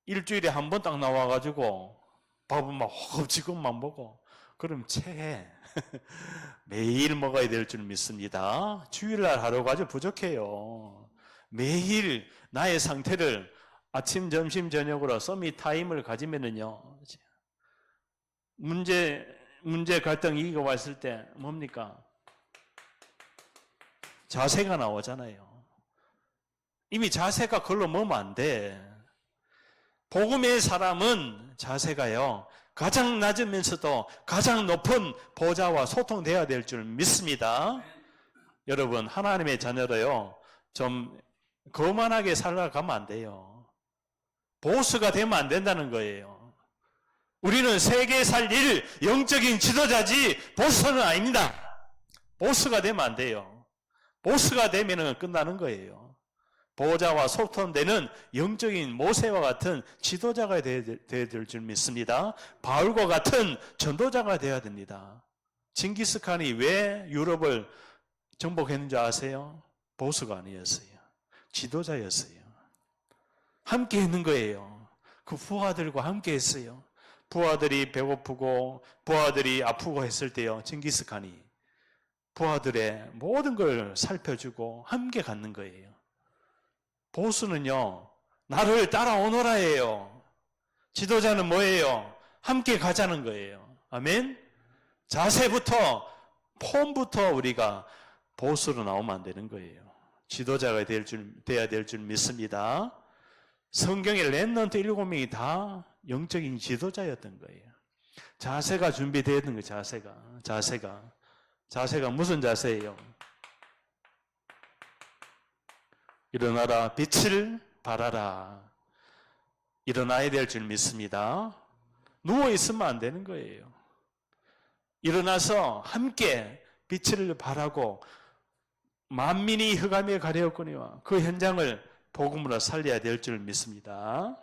일주일에 한 번 딱 나와가지고 밥은 막 허겁지겁만 먹어. 그럼 체해. 매일 먹어야 될 줄 믿습니다. 주일날 하루가 아주 부족해요. 매일 나의 상태를 아침, 점심, 저녁으로 서밋 타임을 가지면은요, 문제 갈등 이기고 왔을 때 뭡니까? 자세가 나오잖아요. 이미 자세가 그걸로 먹으면 안 돼. 복음의 사람은 자세가요, 가장 낮으면서도 가장 높은 보좌와 소통돼야 될 줄 믿습니다. 여러분, 하나님의 자녀로요, 좀 거만하게 살아가면 안 돼요. 보스가 되면 안 된다는 거예요. 우리는 세계 살릴 영적인 지도자지 보스는 아닙니다. 보스가 되면 안 돼요. 보스가 되면 끝나는 거예요. 보호자와 소통되는 영적인 모세와 같은 지도자가 되어야 될 줄 믿습니다. 바울과 같은 전도자가 되어야 됩니다. 징기스칸이 왜 유럽을 정복했는지 아세요? 보수가 아니었어요. 지도자였어요. 함께 있는 거예요. 그 부하들과 함께 했어요. 부하들이 배고프고 부하들이 아프고 했을 때요, 징기스칸이 부하들의 모든 걸 살펴주고 함께 갖는 거예요. 보수는요, 나를 따라오너라예요. 지도자는 뭐예요? 함께 가자는 거예요. 아멘? 자세부터, 폼부터 우리가 보수로 나오면 안 되는 거예요. 지도자가 돼야 될 줄 믿습니다. 성경의 렘넌트 7명이 다 영적인 지도자였던 거예요. 자세가 준비되어 있는 거예요. 자세가 무슨 자세예요? 일어나라, 빛을 발하라. 일어나야 될 줄 믿습니다. 누워있으면 안 되는 거예요. 일어나서 함께 빛을 발하고 만민이 흑암에 가려웠거니와 그 현장을 복음으로 살려야 될 줄 믿습니다.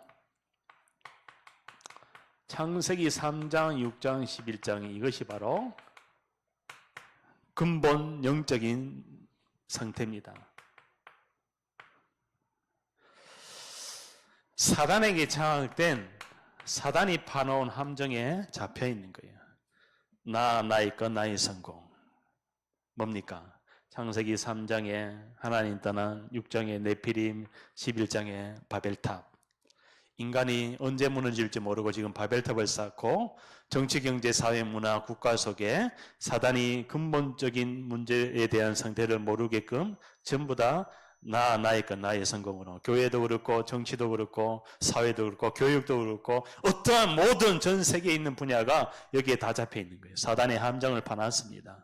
창세기 3장, 6장, 11장이 이것이 바로 근본 영적인 상태입니다. 사단에게 장악된 사단이 파놓은 함정에 잡혀 있는 거예요. 나의 것, 나의 성공. 뭡니까? 창세기 3장에 하나님 떠난 6장에 네피림, 11장에 바벨탑. 인간이 언제 무너질지 모르고 지금 바벨탑을 쌓고 정치, 경제, 사회, 문화, 국가 속에 사단이 근본적인 문제에 대한 상태를 모르게끔 전부 다 나의 것, 나의 성공으로 교회도 그렇고 정치도 그렇고 사회도 그렇고 교육도 그렇고 어떠한 모든 전 세계에 있는 분야가 여기에 다 잡혀 있는 거예요. 사단의 함정을 파놨습니다.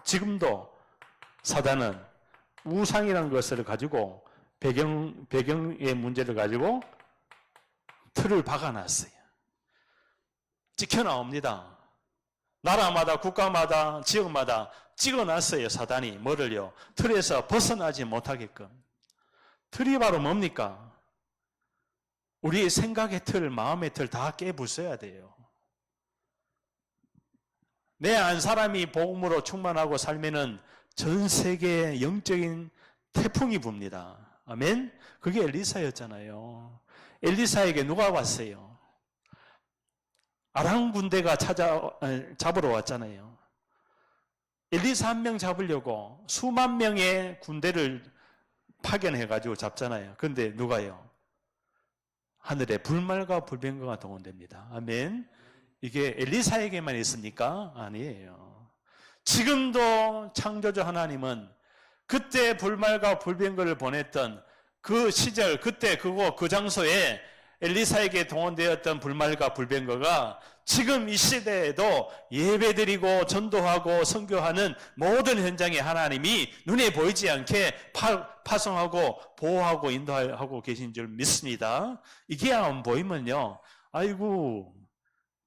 지금도 사단은 우상이라는 것을 가지고 배경의 문제를 가지고 틀을 박아놨어요. 찍혀 나옵니다. 나라마다 국가마다 지역마다 찍어놨어요. 사단이 뭐를요? 틀에서 벗어나지 못하게끔. 틀이 바로 뭡니까? 우리의 생각의 틀, 마음의 틀 다 깨부숴야 돼요. 내 안 사람이 복음으로 충만하고 살면은 전 세계에 영적인 태풍이 붑니다. 아멘? 그게 엘리사였잖아요. 엘리사에게 누가 왔어요? 아람 군대가 잡으러 왔잖아요. 엘리사 한 명 잡으려고 수만 명의 군대를 파견해가지고 잡잖아요. 그런데 누가요? 하늘에 불말과 불병거가 동원됩니다. 아멘? 이게 엘리사에게만 있습니까? 아니에요. 지금도 창조주 하나님은 그때 불말과 불병거를 보냈던 그 시절, 그때 그 장소에 엘리사에게 동원되었던 불말과 불병거가 지금 이 시대에도 예배드리고 전도하고 선교하는 모든 현장에 하나님이 눈에 보이지 않게 파송하고 보호하고 인도하고 계신 줄 믿습니다. 이게 안 보이면요, 아이고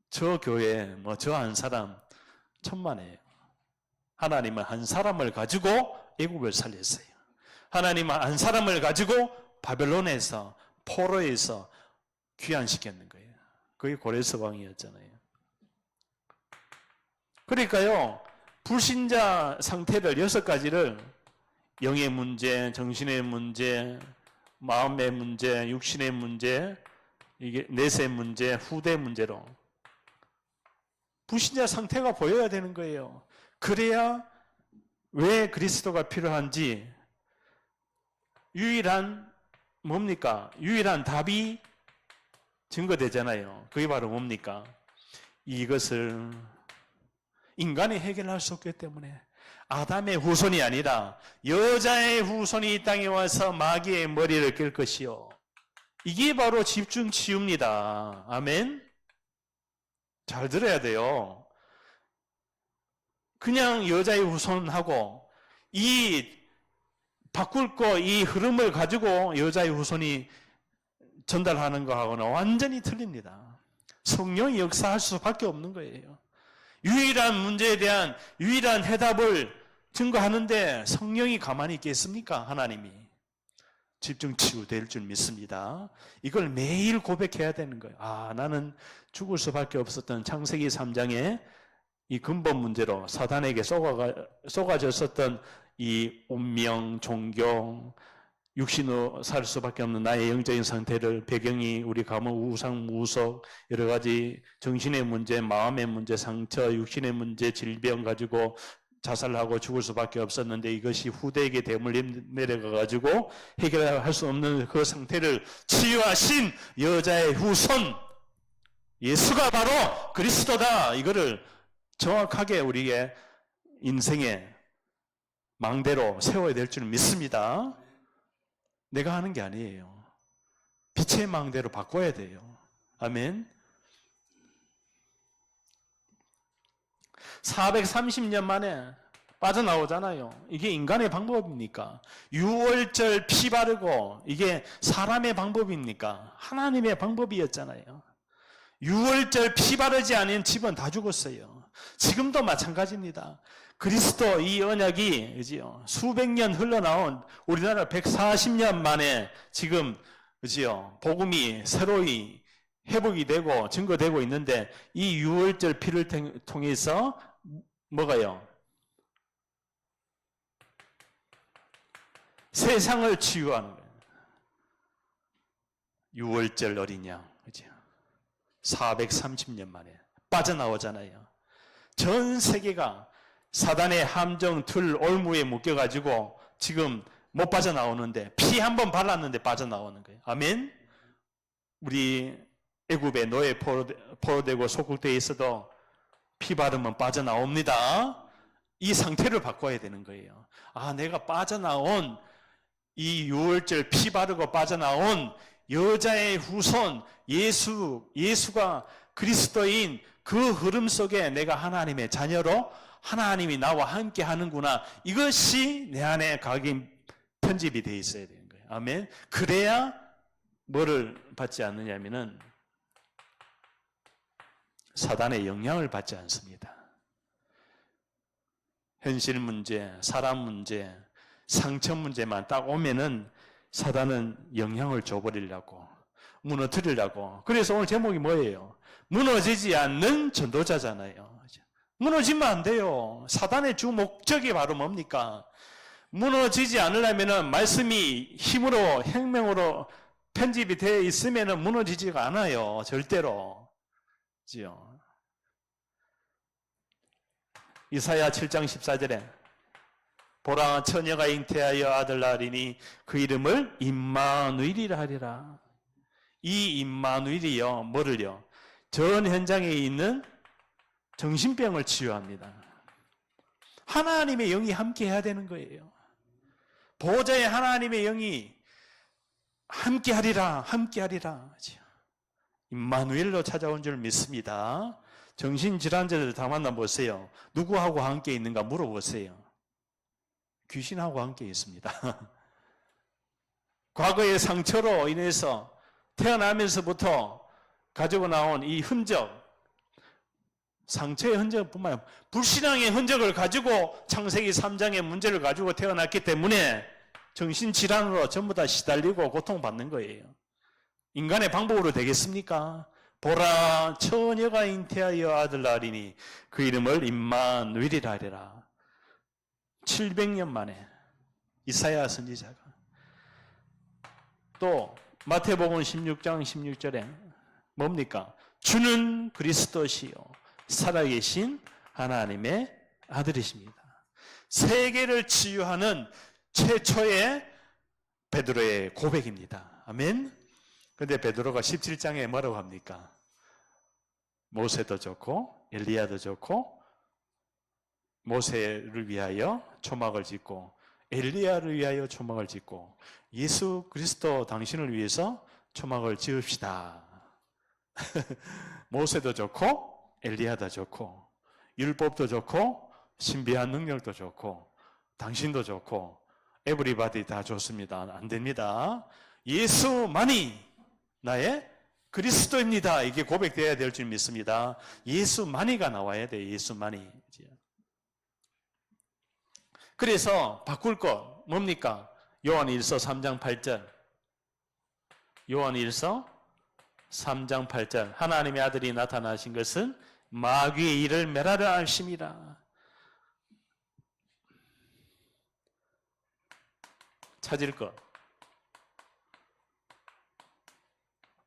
저 교회 저 한 사람 천만에요. 하나님은 한 사람을 가지고 애국을 살렸어요. 하나님은 한 사람을 가지고 바벨론에서 포로에서 귀환시켰는 거예요. 그게 고레스 왕이었잖아요. 그러니까요, 불신자 상태를 6가지를 영의 문제, 정신의 문제, 마음의 문제, 육신의 문제, 이게 내세 문제, 후대 문제로 불신자 상태가 보여야 되는 거예요. 그래야 왜 그리스도가 필요한지 유일한 뭡니까? 유일한 답이 증거되잖아요. 그게 바로 뭡니까? 이것을 인간이 해결할 수 없기 때문에 아담의 후손이 아니라 여자의 후손이 이 땅에 와서 마귀의 머리를 깰 것이요. 이게 바로 집중 치유입니다. 아멘? 잘 들어야 돼요. 그냥 여자의 후손하고 바꿀 거 이 흐름을 가지고 여자의 후손이 전달하는 거하고는 완전히 틀립니다. 성령이 역사할 수밖에 없는 거예요. 유일한 문제에 대한 유일한 해답을 증거하는데 성령이 가만히 있겠습니까? 하나님이. 집중 치유될 줄 믿습니다. 이걸 매일 고백해야 되는 거예요. 나는 죽을 수밖에 없었던 창세기 3장의 이 근본 문제로 사단에게 쏘가졌었던 이 운명, 종교, 육신으로 살 수밖에 없는 나의 영적인 상태를 배경이 우리 가문 우상, 무속, 여러 가지 정신의 문제, 마음의 문제, 상처, 육신의 문제, 질병 가지고 자살하고 죽을 수밖에 없었는데 이것이 후대에게 대물 내려가가지고 해결할 수 없는 그 상태를 치유하신 여자의 후손 예수가 바로 그리스도다. 이거를 정확하게 우리의 인생의 망대로 세워야 될 줄 믿습니다. 내가 하는 게 아니에요. 빛의 망대로 바꿔야 돼요. 아멘. 430년 만에 빠져나오잖아요. 이게 인간의 방법입니까? 6월절 피 바르고 이게 사람의 방법입니까? 하나님의 방법이었잖아요. 6월절 피 바르지 않은 집은 다 죽었어요. 지금도 마찬가지입니다. 그리스도 이 언약이 수백 년 흘러나온 우리나라 140년 만에 지금 복음이 새로이 회복이 되고 증거되고 있는데 이 6월절 피를 통해서 뭐가요? 세상을 치유하는 거예요. 6월절 어린 양, 그죠? 430년 만에 빠져나오잖아요. 전 세계가 사단의 함정, 틀, 올무에 묶여가지고 지금 못 빠져나오는데, 피 한 번 발랐는데 빠져나오는 거예요. 아멘? 우리 애굽에 노예 포로되고 속국되어 있어도 피 바르면 빠져나옵니다. 이 상태를 바꿔야 되는 거예요. 아, 내가 빠져나온 이 6월절 피 바르고 빠져나온 여자의 후손 예수가 그리스도인 그 흐름 속에 내가 하나님의 자녀로 하나님이 나와 함께 하는구나. 이것이 내 안에 각인 편집이 되어 있어야 되는 거예요. 아멘. 그래야 뭐를 받지 않느냐면은 사단의 영향을 받지 않습니다. 현실 문제, 사람 문제, 상처 문제만 딱 오면은 사단은 영향을 줘버리려고, 무너뜨리려고. 그래서 오늘 제목이 뭐예요? 무너지지 않는 전도자잖아요. 무너지면 안 돼요. 사단의 주 목적이 바로 뭡니까? 무너지지 않으려면은 말씀이 힘으로, 생명으로 편집이 되어 있으면은 무너지지가 않아요. 절대로. 그죠? 이사야 7장 14절에 보라 처녀가 잉태하여 아들 낳으리니 그 이름을 임마누엘이라 하리라. 이 임마누엘이요, 뭐를요? 전 현장에 있는 정신병을 치유합니다. 하나님의 영이 함께 해야 되는 거예요. 보호자의 하나님의 영이 함께 하리라, 함께 하리라. 임마누엘로 찾아온 줄 믿습니다. 정신질환자들 다 만나보세요. 누구하고 함께 있는가 물어보세요. 귀신하고 함께 있습니다. 과거의 상처로 인해서 태어나면서부터 가지고 나온 이 흔적, 상처의 흔적뿐만 아니라 불신앙의 흔적을 가지고 창세기 3장의 문제를 가지고 태어났기 때문에 정신질환으로 전부 다 시달리고 고통받는 거예요. 인간의 방법으로 되겠습니까? 보라 처녀가 잉태하여 아들 낳으리니 그 이름을 임마누엘이라 하리라. 700년 만에 이사야 선지자가 또 마태복음 16장 16절에 뭡니까? 주는 그리스도시요 살아계신 하나님의 아들이십니다. 세계를 치유하는 최초의 베드로의 고백입니다. 아멘. 그런데 베드로가 17장에 뭐라고 합니까? 모세도 좋고 엘리야도 좋고 모세를 위하여 초막을 짓고 엘리야를 위하여 초막을 짓고 예수 그리스도 당신을 위해서 초막을 지읍시다. 모세도 좋고 엘리야도 좋고 율법도 좋고 신비한 능력도 좋고 당신도 좋고 에브리바디 다 좋습니다. 안 됩니다. 예수만이 나의 그리스도입니다. 이게 고백되어야 될 줄 믿습니다. 예수만이가 나와야 돼요. 예수만이. 그래서 바꿀 것 뭡니까? 요한일서 3장 8절. 요한일서 3장 8절. 하나님의 아들이 나타나신 것은 마귀의 일을 멸하려 하심이라. 찾을 것.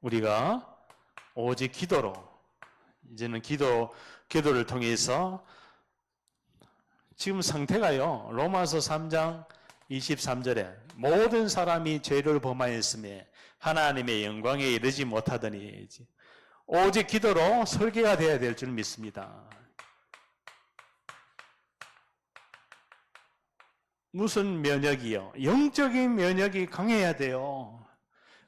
우리가 오직 기도로, 이제는 기도를 통해서 지금 상태가요, 로마서 3장 23절에 모든 사람이 죄를 범하였음에 하나님의 영광에 이르지 못하더니 오직 기도로 설계가 되어야 될 줄 믿습니다. 무슨 면역이요? 영적인 면역이 강해야 돼요.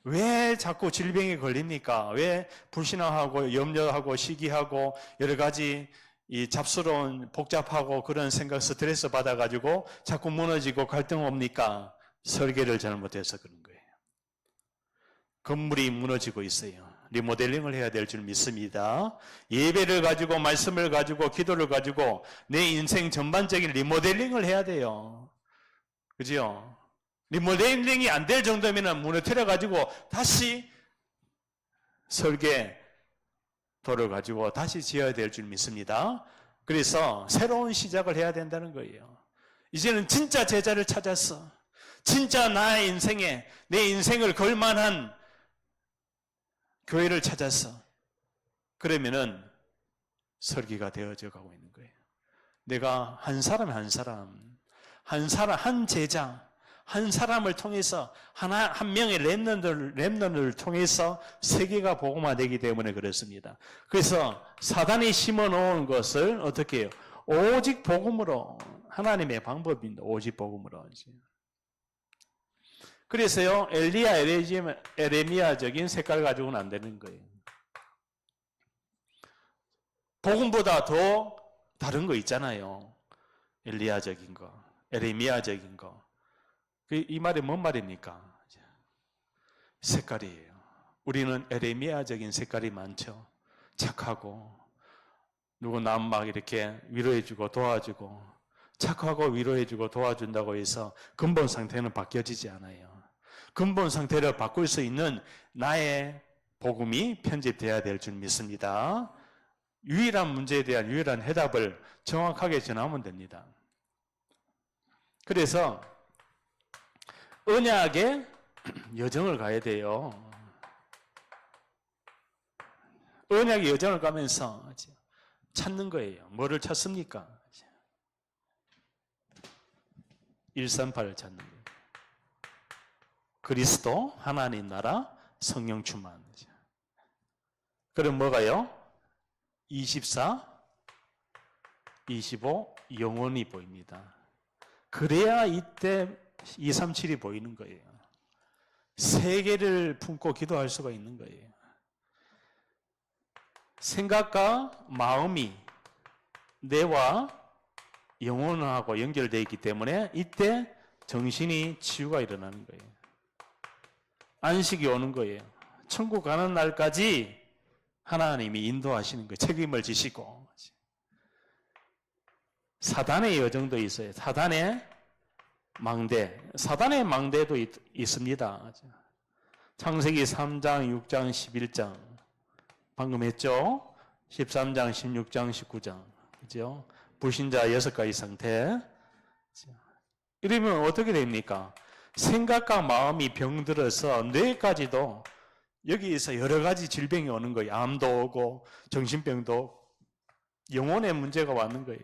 왜 자꾸 질병에 걸립니까? 왜 불신앙하고 염려하고 시기하고 여러 가지 이 잡스러운 복잡하고 그런 생각 스트레스 받아가지고 자꾸 무너지고 갈등 옵니까? 설계를 잘못해서 그런 거예요. 건물이 무너지고 있어요. 리모델링을 해야 될 줄 믿습니다. 예배를 가지고 말씀을 가지고 기도를 가지고 내 인생 전반적인 리모델링을 해야 돼요. 그죠? 리모델링이 안 될 정도면 무너뜨려가지고 다시 설계도를 가지고 다시 지어야 될 줄 믿습니다. 그래서 새로운 시작을 해야 된다는 거예요. 이제는 진짜 제자를 찾았어. 진짜 나의 인생에 내 인생을 걸만한 교회를 찾아서 그러면은 설계가 되어져 가고 있는 거예요. 내가 한 사람, 한 제자, 한 사람을 통해서 한 명의 렘넌트를 통해서 세계가 복음화되기 때문에 그렇습니다. 그래서 사단이 심어놓은 것을 어떻게 해요? 오직 복음으로, 하나님의 방법입니다. 오직 복음으로. 그래서요, 엘리야, 에레미야적인 색깔 가지고는 안 되는 거예요. 복음보다 더 다른 거 있잖아요. 엘리야적인 거, 에레미야적인 거. 이 말이 뭔 말입니까? 색깔이에요. 우리는 에레미야적인 색깔이 많죠. 착하고, 누구 남 막 이렇게 위로해주고 도와주고, 착하고 위로해주고 도와준다고 해서 근본 상태는 바뀌어지지 않아요. 근본 상태를 바꿀 수 있는 나의 복음이 편집되어야 될 줄 믿습니다. 유일한 문제에 대한 유일한 해답을 정확하게 전하면 됩니다. 그래서 언약의 여정을 가야 돼요. 언약의 여정을 가면서 찾는 거예요. 뭐를 찾습니까? 138을 찾는 거예요. 그리스도, 하나님 나라, 성령 충만. 그럼 뭐가요? 24, 25, 영원히 보입니다. 그래야 이때 237이 보이는 거예요. 세계를 품고 기도할 수가 있는 거예요. 생각과 마음이 뇌와 영혼하고 연결되어 있기 때문에 이때 정신이 치유가 일어나는 거예요. 안식이 오는 거예요. 천국 가는 날까지 하나님이 인도하시는 거예요. 책임을 지시고. 사단의 여정도 있어요. 사단의 망대도 있습니다. 창세기 3장, 6장, 11장. 방금 했죠? 13장, 16장, 19장. 그죠? 불신자 6가지 상태. 이러면 어떻게 됩니까? 생각과 마음이 병들어서 뇌까지도 여기에서 여러 가지 질병이 오는 거예요. 암도 오고 정신병도 영혼의 문제가 왔는 거예요.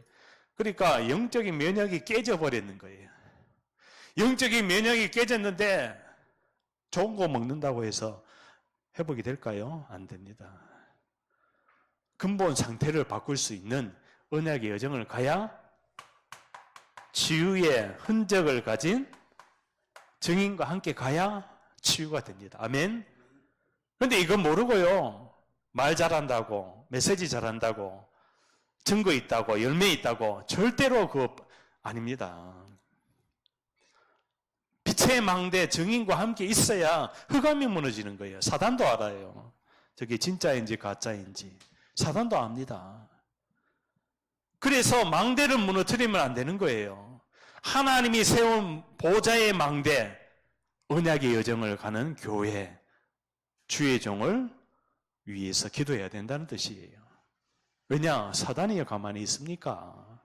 그러니까 영적인 면역이 깨져버리는 거예요. 영적인 면역이 깨졌는데 좋은 거 먹는다고 해서 회복이 될까요? 안 됩니다. 근본 상태를 바꿀 수 있는 언약의 여정을 가야 치유의 흔적을 가진 증인과 함께 가야 치유가 됩니다. 아멘. 그런데 이건 모르고요. 말 잘한다고, 메시지 잘한다고, 증거 있다고, 열매 있다고 절대로 그거 아닙니다. 빛의 망대 증인과 함께 있어야 흑암이 무너지는 거예요. 사단도 알아요. 저게 진짜인지 가짜인지. 사단도 압니다. 그래서 망대를 무너뜨리면 안 되는 거예요. 하나님이 세운 보좌의 망대, 언약의 여정을 가는 교회, 주의 종을 위해서 기도해야 된다는 뜻이에요. 왜냐? 사단이 가만히 있습니까?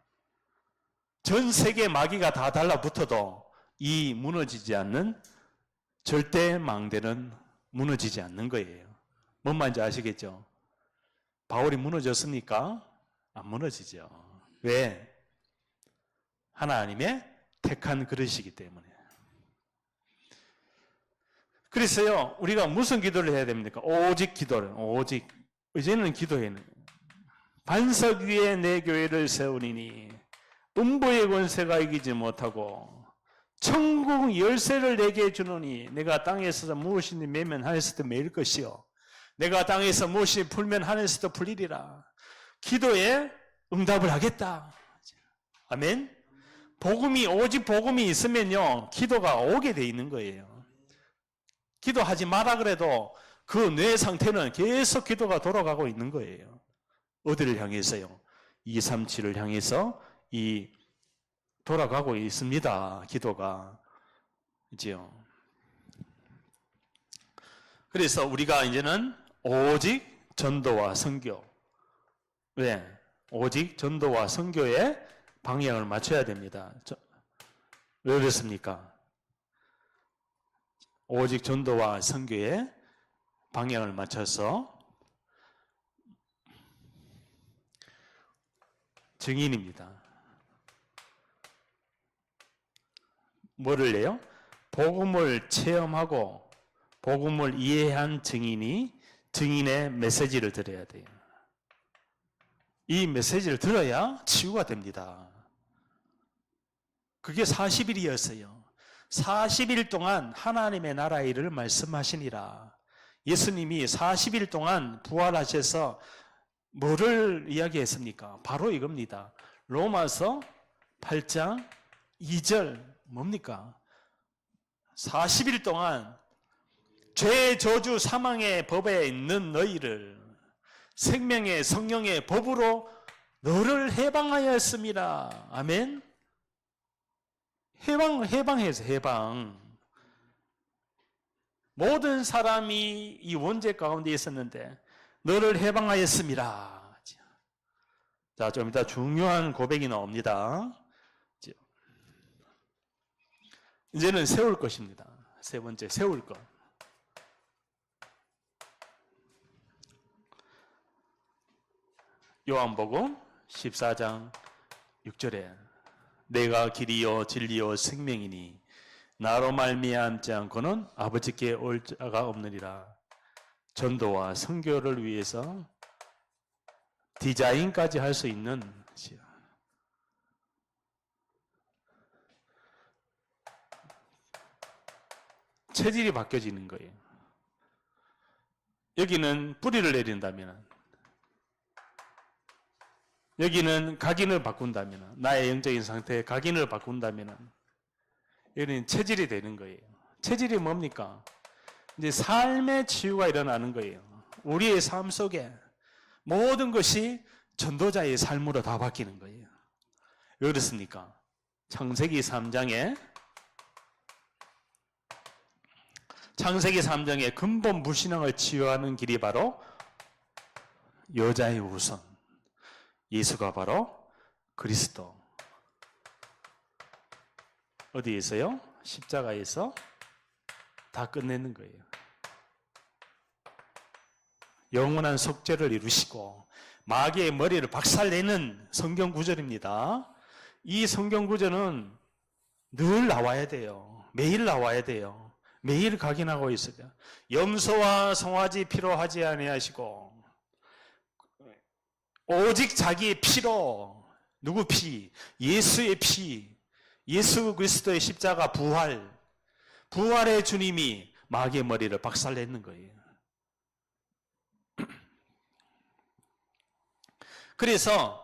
전 세계 마귀가 다 달라붙어도 이 무너지지 않는 절대 망대는 무너지지 않는 거예요. 뭔 말인지 아시겠죠? 바울이 무너졌습니까? 안 무너지죠. 왜? 하나님의 택한 그릇이기 때문에. 그래서요, 우리가 무슨 기도를 해야 됩니까? 오직 기도를, 오직. 이제는 기도해는 반석 위에 내 교회를 세우리니 음부의 권세가 이기지 못하고 천국 열쇠를 내게 주노니 내가 땅에서 무엇이든 매면 하늘에서도 매일 것이요 내가 땅에서 무엇이 풀면 하늘에서도 풀리리라. 기도에 응답을 하겠다. 아멘. 오직 복음이 있으면요 기도가 오게 돼 있는 거예요. 기도하지 마라 그래도 그 뇌 상태는 계속 기도가 돌아가고 있는 거예요. 어디를 향해서요? 237을 향해서 돌아가고 있습니다. 기도가. 그죠? 그래서 우리가 이제는 오직 전도와 선교. 왜? 오직 전도와 선교에 방향을 맞춰야 됩니다. 왜 그렇습니까? 오직 전도와 선교에 방향을 맞춰서 증인입니다. 뭐를 해요? 복음을 체험하고 복음을 이해한 증인이 증인의 메시지를 들어야 돼요. 이 메시지를 들어야 치유가 됩니다. 그게 40일이었어요. 40일 동안 하나님의 나라 일을 말씀하시니라. 예수님이 40일 동안 부활하셔서 뭐를 이야기했습니까? 바로 이겁니다. 로마서 8장 2절 뭡니까? 40일 동안 죄, 저주, 사망의 법에 있는 너희를 생명의 성령의 법으로 너를 해방하였습니다. 아멘. 해방해서 해방. 모든 사람이 이 원죄 가운데 있었는데 너를 해방하였습니다. 자, 좀 이따 중요한 고백이 나옵니다. 이제는 세울 것입니다. 세 번째, 세울 것. 요한복음 14장 6절에 내가 길이요 진리요 생명이니 나로 말미암지 않고는 아버지께 올 자가 없느니라. 전도와 선교를 위해서 디자인까지 할 수 있는 체질이 바뀌어지는 거예요. 여기는 뿌리를 내린다면, 여기는 각인을 바꾼다면, 나의 영적인 상태의 각인을 바꾼다면, 여기는 체질이 되는 거예요. 체질이 뭡니까? 이제 삶의 치유가 일어나는 거예요. 우리의 삶 속에 모든 것이 전도자의 삶으로 다 바뀌는 거예요. 왜 그렇습니까? 창세기 3장에 근본 불신앙을 치유하는 길이 바로 여자의 우선, 예수가 바로 그리스도. 어디에서요? 십자가에서 다 끝내는 거예요. 영원한 속죄를 이루시고 마귀의 머리를 박살내는 성경 구절입니다. 이 성경 구절은 늘 나와야 돼요. 매일 나와야 돼요. 매일 각인하고 있어요. 염소와 송아지 피로 하지 아니하시고 오직 자기의 피로, 누구 피? 예수의 피, 예수 그리스도의 십자가 부활의 주님이 마귀의 머리를 박살내는 거예요. 그래서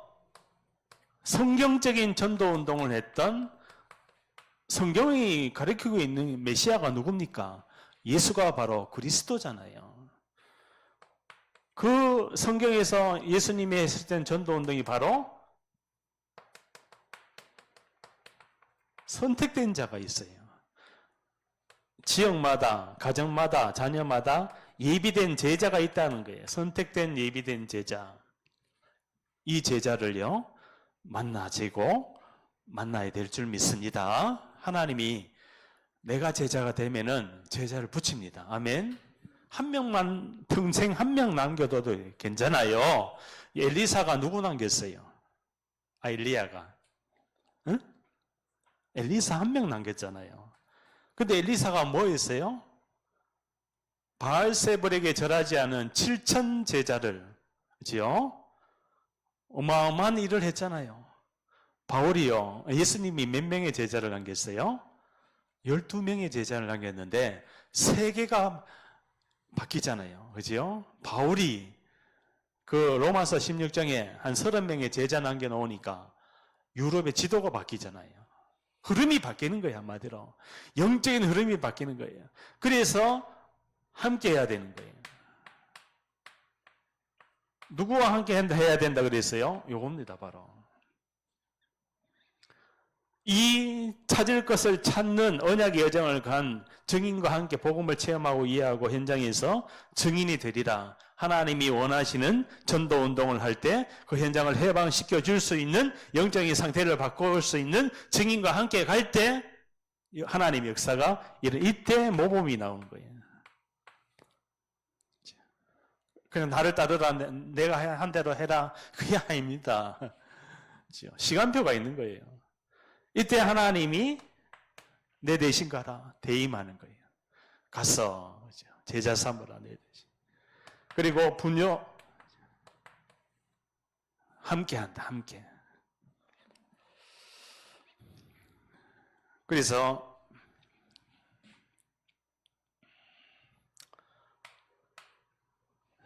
성경적인 전도 운동을 했던, 성경이 가르치고 있는 메시아가 누굽니까? 예수가 바로 그리스도잖아요. 그 성경에서 예수님이 했을 전도 운동이 바로 선택된 자가 있어요. 지역마다, 가정마다, 자녀마다 예비된 제자가 있다는 거예요. 선택된 예비된 제자. 이 제자를요, 만나야 될 줄 믿습니다. 하나님이 내가 제자가 되면은 제자를 붙입니다. 아멘. 한 명만, 평생 한 명 남겨둬도 괜찮아요. 엘리사가 누구 남겼어요? 엘리야가. 응? 엘리사 한 명 남겼잖아요. 근데 엘리사가 뭐 했어요? 바알세불에게 절하지 않은 7천 제자를, 그죠? 어마어마한 일을 했잖아요. 바울이요, 예수님이 몇 명의 제자를 남겼어요? 12명의 제자를 남겼는데 세계가 바뀌잖아요. 그죠? 바울이 그 로마서 16장에 한 30명의 제자 남겨놓으니까 유럽의 지도가 바뀌잖아요. 흐름이 바뀌는 거예요. 한마디로 영적인 흐름이 바뀌는 거예요. 그래서 함께 해야 되는 거예요. 누구와 함께 해야 된다 그랬어요? 요겁니다. 바로 이 찾을 것을 찾는 언약의 여정을 간 증인과 함께 복음을 체험하고 이해하고 현장에서 증인이 되리라. 하나님이 원하시는 전도 운동을 할 때 그 현장을 해방시켜 줄 수 있는, 영적인 상태를 바꿀 수 있는 증인과 함께 갈 때 하나님의 역사가 이때 모범이 나오는 거예요. 그냥 나를 따르라, 내가 한 대로 해라, 그게 아닙니다. 시간표가 있는 거예요. 이때 하나님이 내 대신 가라, 대임하는 거예요. 가서 제자 삼으라, 내 대신. 그리고 분요 함께한다, 함께. 그래서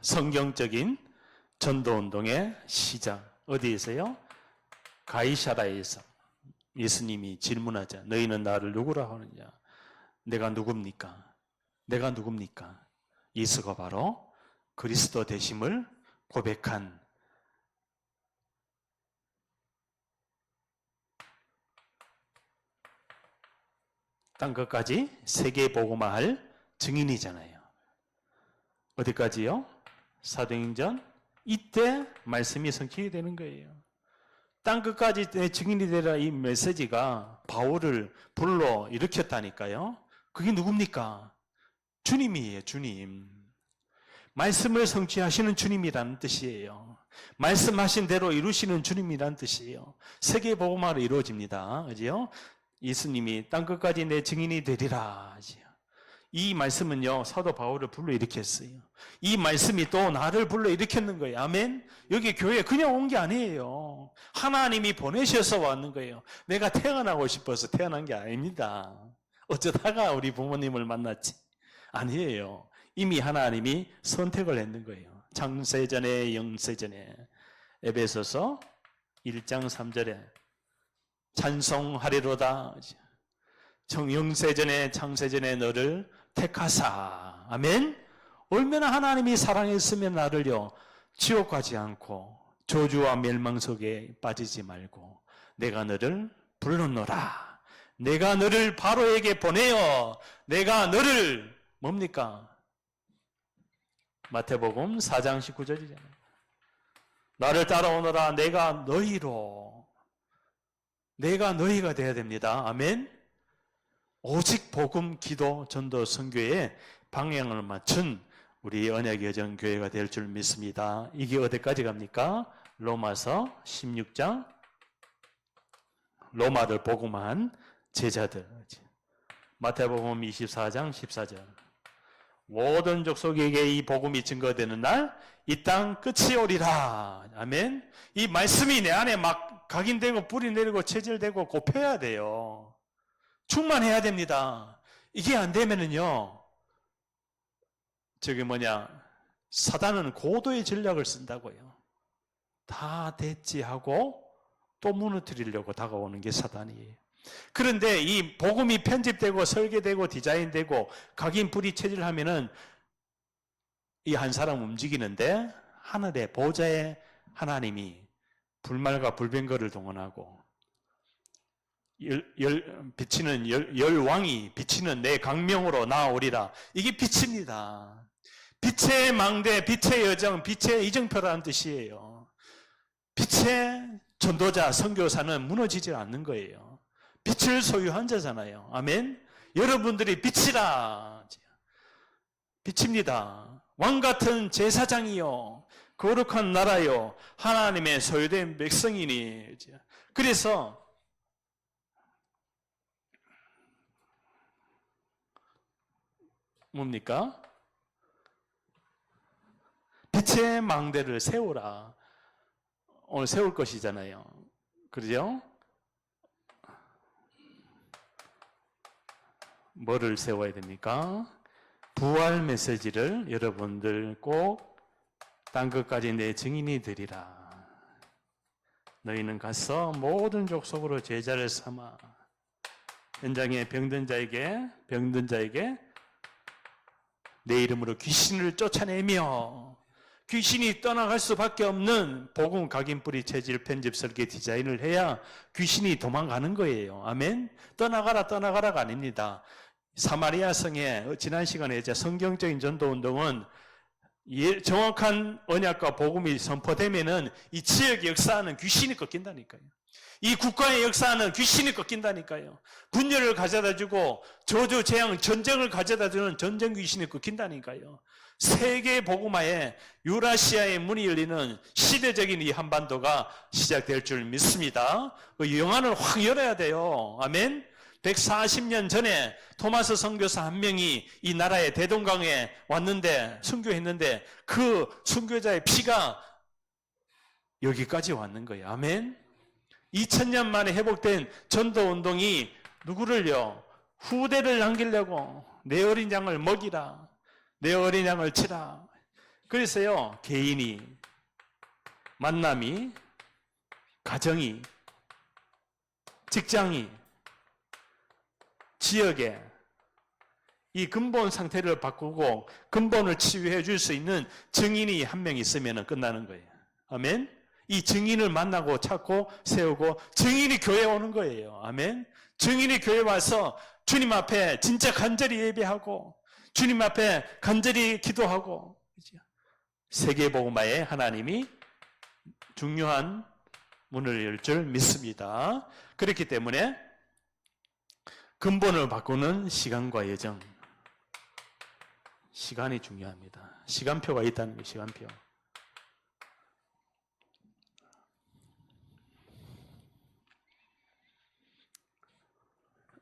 성경적인 전도운동의 시작 어디에서요? 가이사라에서 예수님이 질문하자. 너희는 나를 누구라 하느냐? 내가 누굽니까? 내가 누굽니까? 예수가 바로 그리스도 되심을 고백한 땅 끝까지 세계 복음화할 증인이잖아요. 어디까지요? 사도행전 이때 말씀이 성취가 되는 거예요. 땅 끝까지 내 증인이 되라 이 메시지가 바울을 불러 일으켰다니까요. 그게 누굽니까? 주님이에요. 주님. 말씀을 성취하시는 주님이라는 뜻이에요. 말씀하신 대로 이루시는 주님이라는 뜻이에요. 세계 복음화로 이루어집니다. 그죠? 예수님이 땅 끝까지 내 증인이 되리라. 이 말씀은요, 사도 바울을 불러일으켰어요. 이 말씀이 또 나를 불러일으켰는 거예요. 아멘? 여기 교회에 그냥 온 게 아니에요. 하나님이 보내셔서 왔는 거예요. 내가 태어나고 싶어서 태어난 게 아닙니다. 어쩌다가 우리 부모님을 만났지? 아니에요. 이미 하나님이 선택을 했는 거예요. 창세전에 영세전에. 에베소서 1장 3절에 찬송하리로다. 영세전에 창세전에 너를 택하사. 아멘. 얼마나 하나님이 사랑했으면 나를요 지옥 가지 않고 저주와 멸망 속에 빠지지 말고 내가 너를 불렀노라. 내가 너를 바로에게 보내어 내가 너를 뭡니까? 마태복음 4장 19절이잖아요. 나를 따라오너라. 내가 너희가 돼야 됩니다. 아멘. 오직 복음, 기도, 전도, 선교에 방향을 맞춘 우리 언약여정교회가 될 줄 믿습니다. 이게 어디까지 갑니까? 로마서 16장 로마를 복음한 제자들. 마태복음 24장 14절 모든 족속에게 이 복음이 증거되는 날 이 땅 끝이 오리라. 아멘. 이 말씀이 내 안에 막 각인되고 뿌리 내리고 체질되고 곱해야 돼요. 충만해야 됩니다. 이게 안 되면은요, 사단은 고도의 전략을 쓴다고요. 다 됐지 하고 또 무너뜨리려고 다가오는 게 사단이에요. 그런데 이 복음이 편집되고 설계되고 디자인되고 각인 뿌리 체질하면은 이 한 사람 움직이는데 하늘의 보좌에 하나님이 불말과 불병거를 동원하고 비치는 열왕이 비치는 내 강명으로 나오리라. 이게 빛입니다. 빛의 망대, 빛의 여정, 빛의 이정표라는 뜻이에요. 빛의 전도자, 선교사는 무너지지 않는 거예요. 빛을 소유한 자잖아요. 아멘. 여러분들이 빛이라. 빛입니다. 왕같은 제사장이요, 거룩한 나라요, 하나님의 소유된 백성이니. 그래서 뭡니까? 빛의 망대를 세우라. 오늘 세울 것이잖아요. 그러죠? 뭐를 세워야 됩니까? 부활 메시지를 여러분들 꼭 땅끝까지 내 증인이 되리라. 너희는 가서 모든 족속으로 제자를 삼아 현장에 병든 자에게 내 이름으로 귀신을 쫓아내며 귀신이 떠나갈 수밖에 없는 복음 각인뿌리 체질 편집 설계 디자인을 해야 귀신이 도망가는 거예요. 아멘. 떠나가라가 아닙니다. 사마리아 성에 지난 시간에 성경적인 전도 운동은 정확한 언약과 복음이 선포되면은 이 지역의 역사는 귀신이 꺾인다니까요. 이 국가의 역사는 귀신이 꺾인다니까요. 분열을 가져다주고 저주, 재앙, 전쟁을 가져다주는 전쟁 귀신이 꺾인다니까요. 세계 복음화에 유라시아의 문이 열리는 시대적인 이 한반도가 시작될 줄 믿습니다. 그 영안을 확 열어야 돼요. 아멘. 140년 전에 토마스 선교사 한 명이 이 나라의 대동강에 왔는데 선교했는데 그 선교자의 피가 여기까지 왔는 거예요. 아멘. 2000년 만에 회복된 전도운동이 누구를요? 후대를 남기려고 내 어린 양을 먹이라, 내 어린 양을 치라. 그래서요, 개인이, 만남이, 가정이, 직장이, 지역에 이 근본 상태를 바꾸고 근본을 치유해 줄 수 있는 증인이 한 명 있으면 끝나는 거예요. 아멘. 이 증인을 만나고 찾고 세우고 증인이 교회에 오는 거예요. 아멘. 증인이 교회에 와서 주님 앞에 진짜 간절히 예배하고 주님 앞에 간절히 기도하고 세계복음화에 하나님이 중요한 문을 열 줄 믿습니다. 그렇기 때문에 근본을 바꾸는 시간과 여정, 시간이 중요합니다. 시간표가 있다는 거예요. 시간표.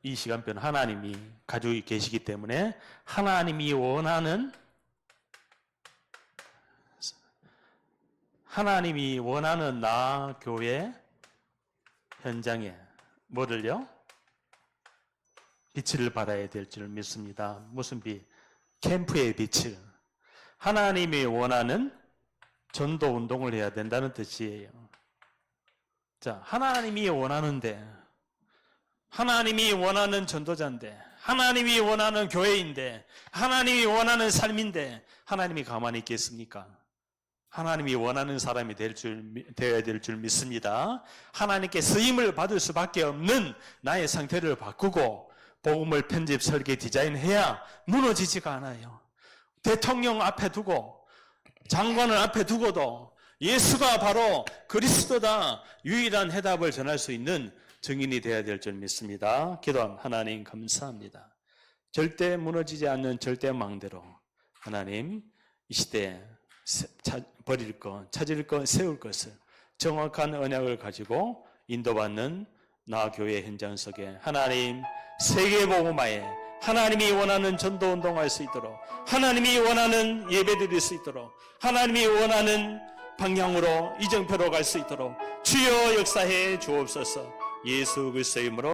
이 시간표는 하나님이 가지고 계시기 때문에 하나님이 원하는 나 교회 현장에 뭐를요? 빛을 발해야 될 줄 믿습니다. 무슨 빛? 캠프의 빛을. 하나님이 원하는 전도 운동을 해야 된다는 뜻이에요. 자, 하나님이 원하는데, 하나님이 원하는 전도자인데, 하나님이 원하는 교회인데, 하나님이 원하는 삶인데, 하나님이 가만히 있겠습니까? 하나님이 원하는 사람이 되어야 될 줄 믿습니다. 하나님께 쓰임을 받을 수밖에 없는 나의 상태를 바꾸고 복음을 편집, 설계, 디자인해야 무너지지가 않아요. 대통령 앞에 두고 장관을 앞에 두고도 예수가 바로 그리스도다 유일한 해답을 전할 수 있는 증인이 되어야 될 줄 믿습니다. 기도합니다. 하나님 감사합니다. 절대 무너지지 않는 절대망대로 하나님 이 시대에 버릴 것, 찾을 것, 세울 것을 정확한 언약을 가지고 인도받는 나 교회 현장 속에 하나님 세계복음화에 하나님이 원하는 전도운동할 수 있도록 하나님이 원하는 예배드릴 수 있도록 하나님이 원하는 방향으로 이정표로 갈 수 있도록 주여 역사해 주옵소서. 예수 그리스도의 이름으로